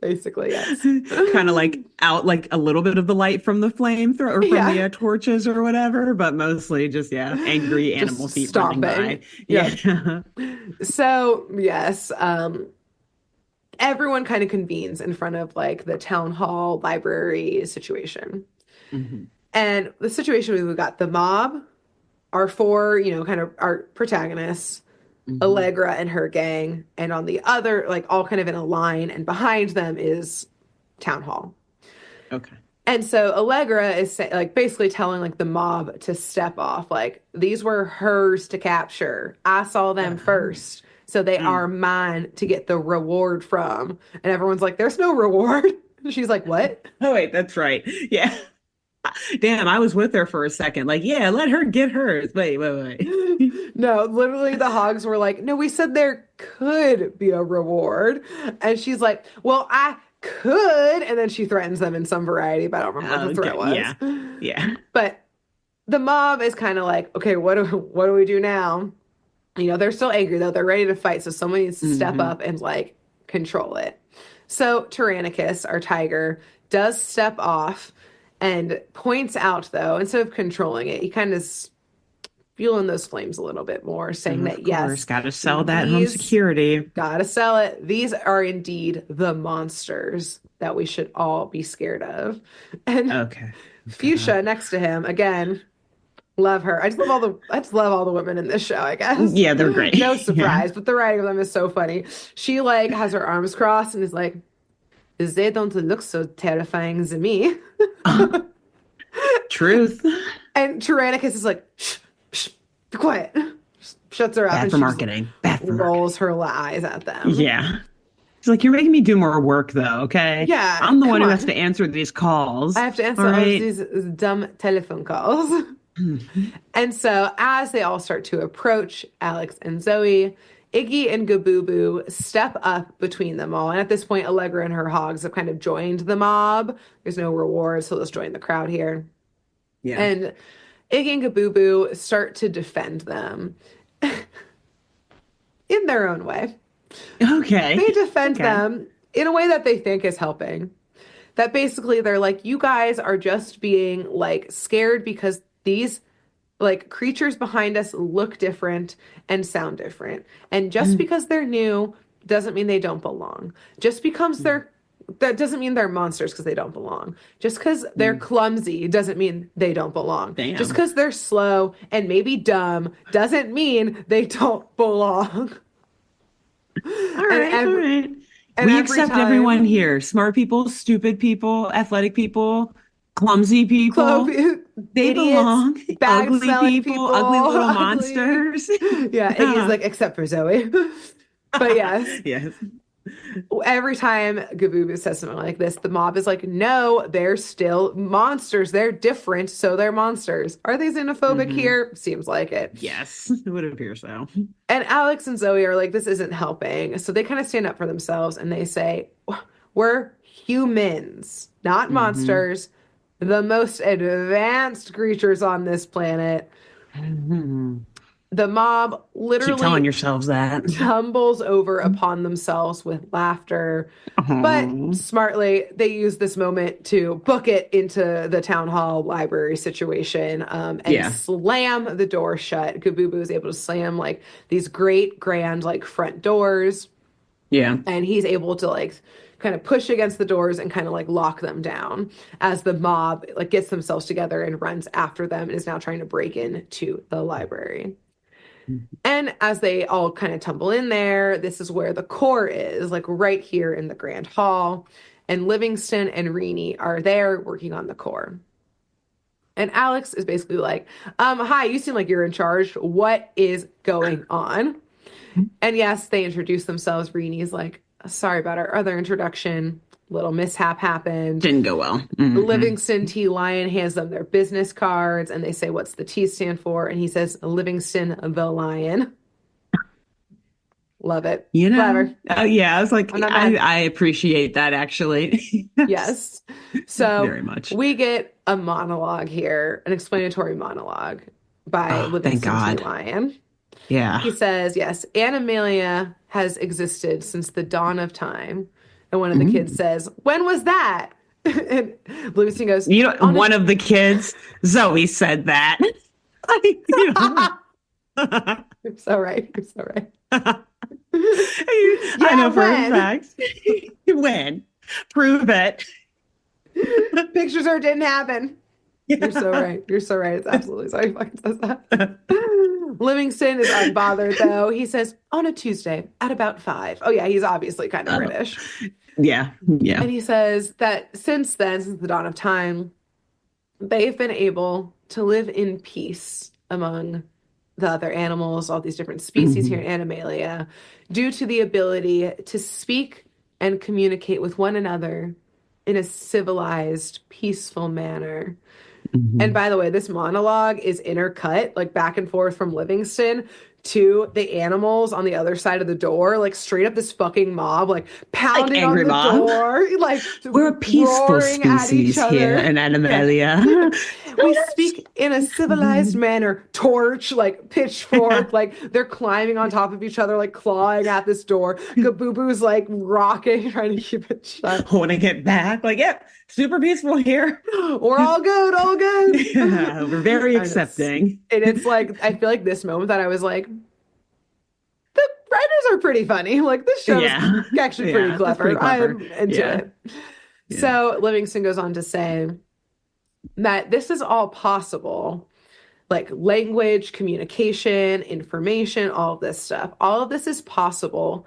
Basically, yes. Kind of like out like a little bit of the light from the flamethrower or from the Yeah. torches or whatever, but mostly just yeah, angry animal Just feet running stomping. by. Yep. Yeah. So, yes, everyone kind of convenes in front of like the town hall library situation. Mhm. And the situation we've got the mob, our four, kind of our protagonists, Mhm. Allegra and her gang, and on the other, like all kind of in a line, and behind them is town hall. Okay. And so Allegra is like basically telling like the mob to step off. Like these were hers to capture. I saw them Uh-huh. first. So they are Mm. mine to get the reward from. And everyone's like, there's no reward. She's like, what? Oh wait, that's right. Yeah. Damn, I was with her for a second. Like, yeah, let her get hers. Wait. No, literally the hogs were like, no, we said there could be a reward. And she's like, well, I could. And then she threatens them in some variety, but I don't remember what the threat Okay, was. yeah. Yeah. But the mob is kind of like, okay, what do we do now? They're still angry though. They're ready to fight. So someone needs to step hmm up and like control it. So Tyrannicus, our tiger, does step off and points out though, instead of controlling it, he kind of is fueling those flames a little bit more, saying Of that course, yes, gotta sell that home these security. gotta sell it. These are indeed the monsters that we should all be scared of. And Okay. Okay. Fuchsia next to him, again, love her. I just love all the women in this show, I guess. Yeah, they're great. No Yeah. surprise, but the writing of them is so funny. She like has her arms crossed and is like, they don't look so terrifying to me. Truth. And Tyrannicus is like, shh, shh, be quiet. Shuts her up Bad and for she just marketing. Bad for marketing. rolls her eyes at them. Yeah. He's like, you're making me do more work though, okay? Yeah, I'm the one come who has to on. answer these I calls. have to All answer all of right. these dumb telephone calls. And so as they all start to approach Alex and Zoe, Iggy and Gabooboo step up between them all. And at this point, Allegra and her hogs have kind of joined the mob. There's no reward, so let's join the crowd here. Yeah. And Iggy and Gabooboo start to defend them in their own way. Okay. They defend Okay. them in a way that they think is helping. That basically they're like, you guys are just being like scared because these like creatures behind us look different and sound different. And just because they're new doesn't mean they don't belong. Just because they're that doesn't mean they're monsters because they don't belong. Just because they're clumsy doesn't mean they don't belong. Just Damn. because they're slow and maybe dumb doesn't mean they don't belong. All And right. All right. We every accept everyone time here. Smart people, stupid people, athletic people, clumsy Clove, people. They idiots, belong. bag Ugly smelling people, people, ugly little ugly. monsters. Yeah, Iggy's like, except for Zoe. But yes, Yes. every time Gabooboo says something like this, the mob is like, no, they're still monsters. They're different, so they're monsters. Are they xenophobic Hmm. here? Seems like it. Yes, it would appear so. And Alex and Zoe are like, this isn't helping. So they kind of stand up for themselves and they say, we're humans, not Hmm. monsters, the most advanced creatures on this planet. Hmm. The mob Keep telling literally yourselves that. tumbles over upon themselves with laughter. But Oh, smartly, they use this moment to book it into the town hall library situation and yeah, slam the door shut. Gabooboo is able to slam like these great grand like front doors, yeah. and he's able to like kind of push against the doors and kind of like lock them down as the mob like gets themselves together and runs after them and is now trying to break into the library. And as they all kind of tumble in there, this is where the core is, like right here in the Grand Hall. And Livingston and Reenie are there working on the core. And Alex is basically like, hi, you seem like you're in charge. What is going on? And yes, they introduce themselves. Reenie's like, sorry about our other introduction. Little mishap happened. Didn't go well. Hmm. Livingston T. Lion hands them their business cards and they say, what's the T stand for? And he says, Livingston the Lion. Love it. Clever. Yeah, I was like, I'm not I, mad. I appreciate that actually. Yes, Yes. So very much. we get a monologue here, an explanatory monologue by Oh, thank Livingston T. God. Lion. Yeah. He says, yes, Animalia has existed since the dawn of time. And one of the kids Mm. says, when was that? And Livingston goes, You know, on a one of the kids, Zoe said that. You know. You're so right. You're so right. I Yeah, know for a when? fact. When? Prove it. Pictures or didn't happen. You're so right. You're so right. It's absolutely so he fucking says that. Livingston is unbothered though. He says, on a Tuesday at about 5. Oh yeah, he's obviously kind of Oh, British. yeah, yeah. And he says that since then, since the dawn of time, they've been able to live in peace among the other animals, all these different species here Hmm. in Animalia, due to the ability to speak and communicate with one another in a civilized, peaceful manner. And Hmm. by the way, this monologue is intercut, like back and forth from Livingston to the animals on the other side of the door, like straight up this fucking mob, like Like pounding on Angry the Mom. door, like We're a peaceful roaring at each species here other. in Yeah. Animalia. We speak in a civilized manner, torch, like pitchfork, like they're climbing on top of each other, like clawing at this door. Kaboobu's like rocking, trying to keep it shut. When I get back, like, yeah, super peaceful here. We're all good, all good. Yeah, we're very And accepting. it's like I feel like this moment that I was like, the writers are pretty funny. Like this show's Yeah, actually pretty yeah, that's pretty clever. clever. I'm into Yeah, it. yeah. So Livingston goes on to say that this is all possible, like language, communication, information, all of this stuff. All of this is possible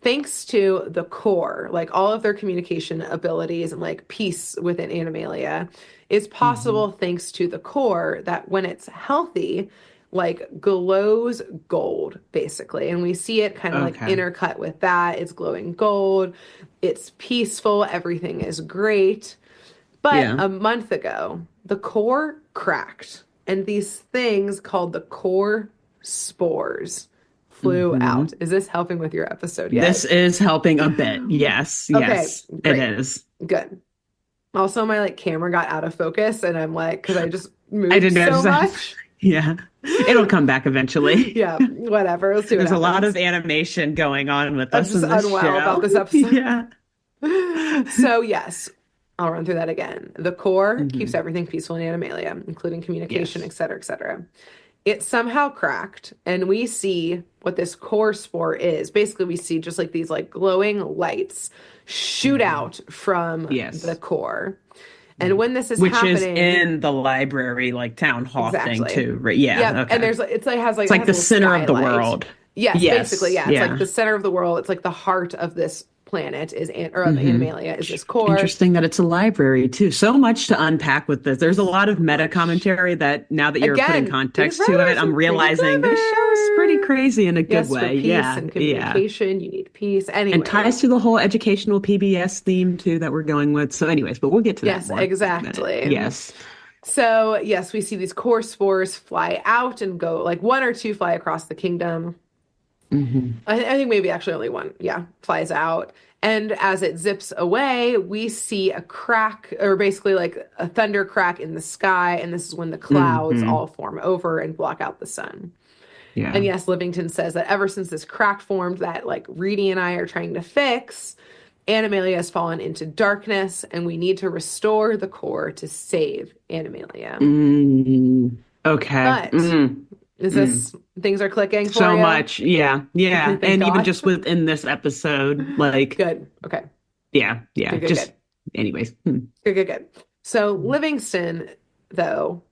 thanks to the core, like all of their communication abilities and like peace within Animalia is Hmm. possible thanks to the core that when it's healthy, like glows gold, basically. And we see it kind of like Okay. intercut with that. It's glowing gold, it's peaceful, everything is great. But Yeah. a month ago, the core cracked, and these things called the core spores flew out. Hmm. Is this helping with your episode This yet? is helping a bit. Yes, Okay, yes, it great. is. Good. Also, my like camera got out of focus and I'm like, because I just I moved didn't so notice that. much. Yeah, it'll come back eventually. Yeah, whatever. Let's see what There's a lot of happens. animation going on with I'm us just in this unwell about show. this episode. Yeah. So, yes, I'll run through that again. The core keeps Hmm. everything peaceful in Animalia, including communication, Yes. etc., etc. It somehow cracked, and we see what this core spore is. Basically, we see just like these like glowing lights shoot Hmm. out from the Yes. core. And Mhm. when this is Which is happening, in the library, like town hall thing exactly. too, right? Yeah. Yep. And Okay. there's it's like It's it like has a the little center of the skylight. world. Yes, basically, Yes. yeah. It's like Yeah. the center of the world. It's like the heart of this planet or of Hmm. Animalia is this core. Interesting that it's a library too. So much to unpack with this. There's a lot of meta Much. commentary that now that you're putting Again, these context to it, writers I'm are pretty realizing this show is pretty clever. crazy in a good Yes, for way. peace Yeah. and Yeah. communication, you need peace. And ties Anyways, to the whole educational PBS theme too that we're going with. So, anyways, but we'll get to that yes, more in a minute. exactly. Yes. So, yes, we see these core spores fly out and go, like one or two fly across the kingdom. Hmm. I think maybe actually only one, yeah, flies out. And as it zips away, we see a crack, or basically like a thunder crack in the sky. And this is when the clouds Hmm. all form over and block out the sun. And Yeah. yes, Livingston says that ever since this crack formed that like Reedy and I are trying to fix, Animalia has fallen into darkness, and we need to restore the core to save Animalia. Mm, okay. But is Mm. this things are clicking for So you? much. Yeah. Yeah. Thank And even God. just within this episode, like, Good. Okay. yeah. Yeah. Good, good, Just, good. anyways. Good, good, good. So Livingston, though,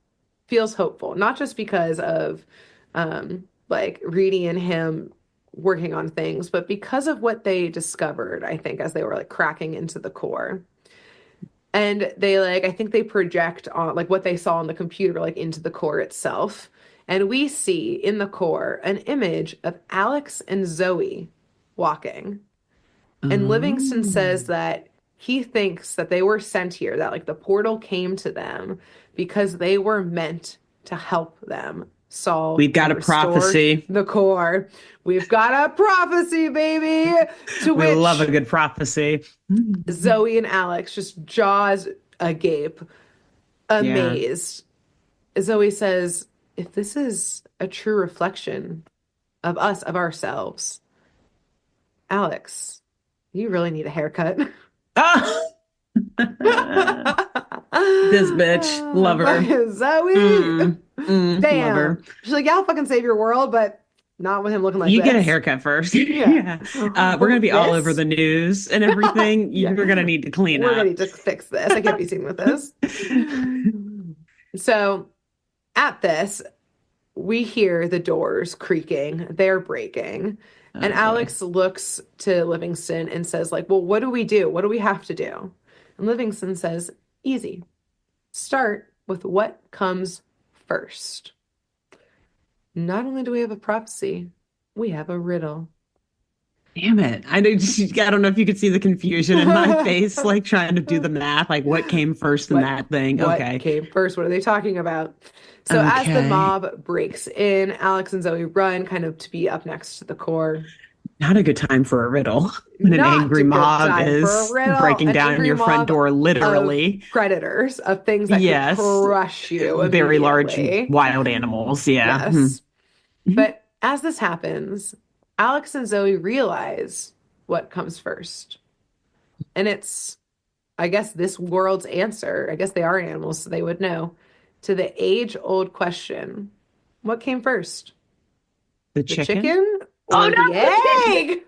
feels hopeful, not just because of like Reedy and him working on things, but because of what they discovered, I think, as they were like cracking into the core. And they like, I think they project on like what they saw on the computer, like into the core itself. And we see in the core an image of Alex and Zoe walking. And Livingston says Oh. that he thinks that they were sent here, that like the portal came to them because they were meant to help them solve We've got and a restore prophecy. the core. We've got a prophecy, baby. To We love a which good prophecy. Zoe and Alex just jaws agape, Yeah. amazed. Zoe says, if this is a true reflection of us, of ourselves, Alex, you really need a haircut. Ah! This bitch. Love her. Zoe. Love Damn. her. She's like, yeah, I'll fucking save your world, but not with him looking like You get a this. haircut first. Yeah. Yeah. We're gonna be all over This? the news and everything. Yeah. You're gonna need to clean We're gonna up. need to fix this. I can't be seen with this. So at this, we hear the doors creaking, they're breaking. And Oh boy. Alex looks to Livingston and says, like, well, what do we do? What do we have to do? And Livingston says, easy. Start with what comes first. Not only do we have a prophecy, we have a riddle. Damn it. I don't know if you could see the confusion in my face, like trying to do the math, like what came first in What that thing. what Okay. came first? What are they talking about? So as the Okay. mob breaks in, Alex and Zoe run kind of to be up next to the core. Not a good time for a riddle when an Not angry a good mob time for a is riddle. breaking An down angry your front mob door, of literally. predators, of things that could Yes. crush you Very large immediately. wild animals. Yeah. Yes. Mhm. But as this happens, Alex and Zoe realize what comes first. And it's, I guess, this world's answer. I guess they are animals, so they would know. To the age-old question, what came first? The The chicken? chicken Oh or the no, the chicken! egg?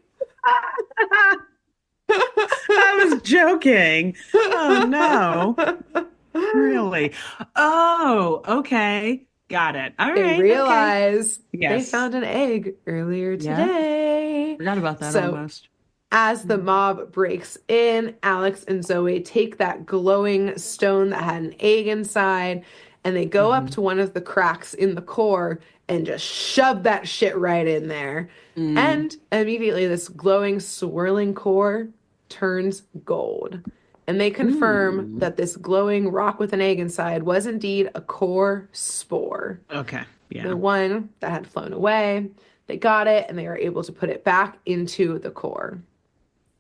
I was joking. Oh no. Really? Oh, okay. Got it. All They right. Okay. realize they Yes. found an egg earlier Yeah. today. Forgot about that So almost. as the mob breaks in, Alex and Zoe take that glowing stone that had an egg inside and they go up Mm-hmm. to one of the cracks in the core and just shove that shit right in there. Mm. And immediately, this glowing, swirling core turns gold. And they confirm Mm. that this glowing rock with an egg inside was indeed a core spore. Okay. The one that had flown away, they got it and they were able to put it back into the core.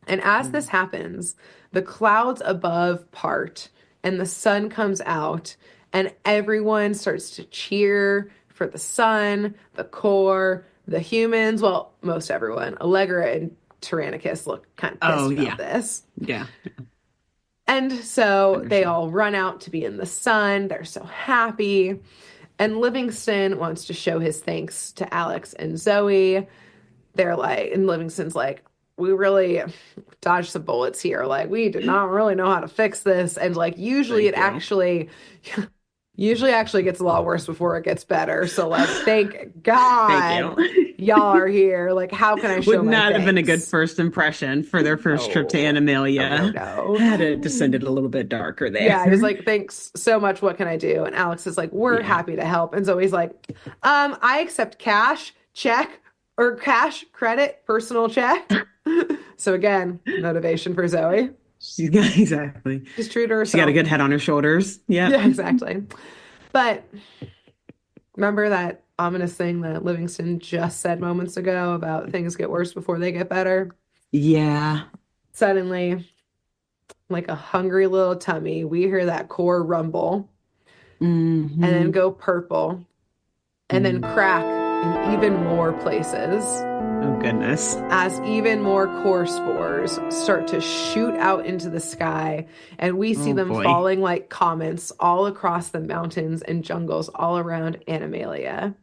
And as this happens, the clouds above part and the sun comes out, and everyone starts to cheer for the sun, the core, the humans. Well, most everyone. Allegra and Tyrannicus look kind of pissed about this. Yeah. And so they all run out to be in the sun. They're so happy. And Livingston wants to show his thanks to Alex and Zoe. They're like, and Livingston's like, we really dodged some bullets here. Like, we did not really know how to fix this. And like, usually actually gets a lot worse before it gets better. So like, thank God y'all are here. Like, how can I show Would my not have been a thanks? good first impression for their first trip to Animalia. No. Had it descended a little bit darker there. Yeah, he's like, thanks so much. What can I do? And Alex is like, we're happy to help. And Zoe's like, I accept cash, check, or cash, credit, personal check. So again, motivation for Zoe. Exactly. She's true to herself. She got a good head on her shoulders. Yeah, exactly. But remember that ominous thing that Livingston just said moments ago about things get worse before they get better? Yeah. Suddenly, like a hungry little tummy, we hear that core rumble and then go purple and then crack in even more places. Oh, goodness. As even more core spores start to shoot out into the sky, and we see them falling like comets all across the mountains and jungles all around Animalia.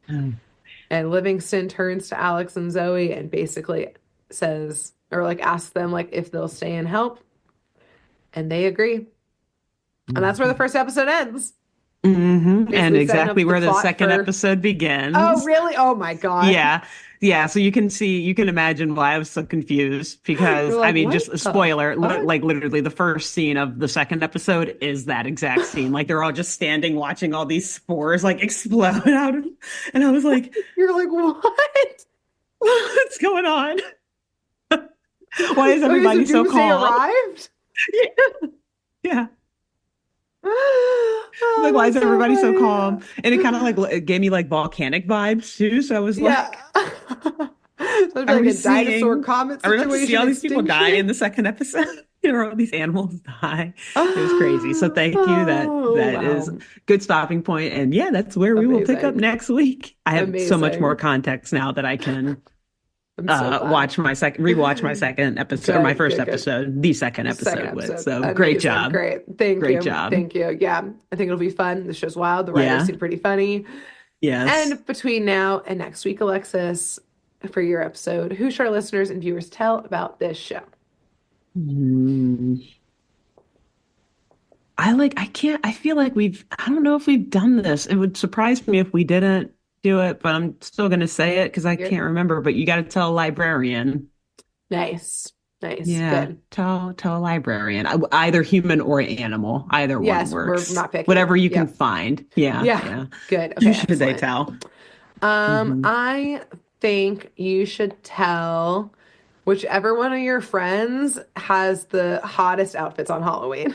And Livingston turns to Alex and Zoe and basically says, or like asks them like if they'll stay and help. And they agree. And that's where the first episode ends. And exactly where the second episode begins. Oh, really? Oh my God. Yeah. So you can imagine why I was so confused because like, I mean, just a spoiler, like literally the first scene of the second episode is that exact scene. Like they're all just standing watching all these spores like explode out of, and I was like, you're like, what? What's going on? Why is everybody so calm? Arrived? Yeah. Like, why is everybody so calm? And it kind of like it gave me like volcanic vibes too. So I was like, so like a dinosaur comet situation. Are we going to see all these people die in the second episode? All these animals die. It was crazy. So thank you. That is a good stopping point. And yeah, that's where we will pick up next week. I have so much more context now that I can rewatch my second episode or my first episode, the second episode with. So amazing. Great job. Great job. Thank you. Yeah. I think it'll be fun. The show's wild. The writers seem pretty funny. Yes. And between now and next week, Alexis, for your episode, who should our listeners and viewers tell about this show? I feel like I don't know if we've done this. It would surprise me if we didn't do it, but I'm still going to say it because I can't remember, but you got to tell a librarian. Nice. Yeah. Good. Tell a librarian, either human or animal, either one works. We're not picking. Whatever you can find. Yeah. Good. Okay, who should they tell? I think you should tell whichever one of your friends has the hottest outfits on Halloween.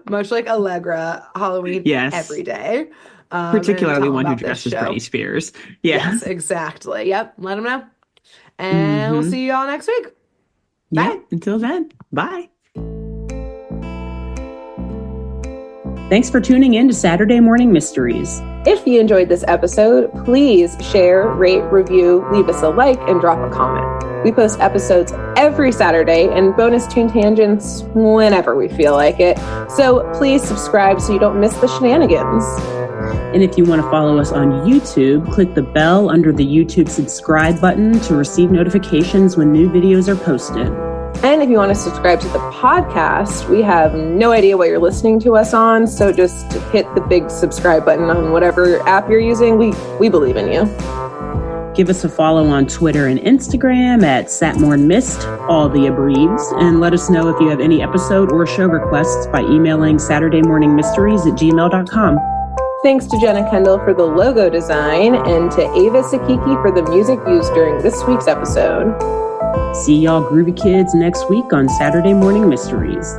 Much like Allegra, Halloween every day. Particularly one who dresses Britney Spears. Yes, exactly. Yep. Let them know. And we'll see you all next week. Bye. Yeah, until then. Bye. Thanks for tuning in to Saturday Morning Mysteries. If you enjoyed this episode, please share, rate, review, leave us a like, and drop a comment. We post episodes every Saturday and bonus tune tangents whenever we feel like it. So please subscribe so you don't miss the shenanigans. And if you want to follow us on YouTube, click the bell under the YouTube subscribe button to receive notifications when new videos are posted. And if you want to subscribe to the podcast, we have no idea what you're listening to us on, so just hit the big subscribe button on whatever app you're using. We believe in you. Give us a follow on Twitter and Instagram at SatmornMist, all the abreves, and let us know if you have any episode or show requests by emailing SaturdayMorningMysteries@gmail.com. Thanks to Jenna Kendall for the logo design and to Ava Sakiki for the music used during this week's episode. See y'all groovy kids next week on Saturday Morning Mysteries.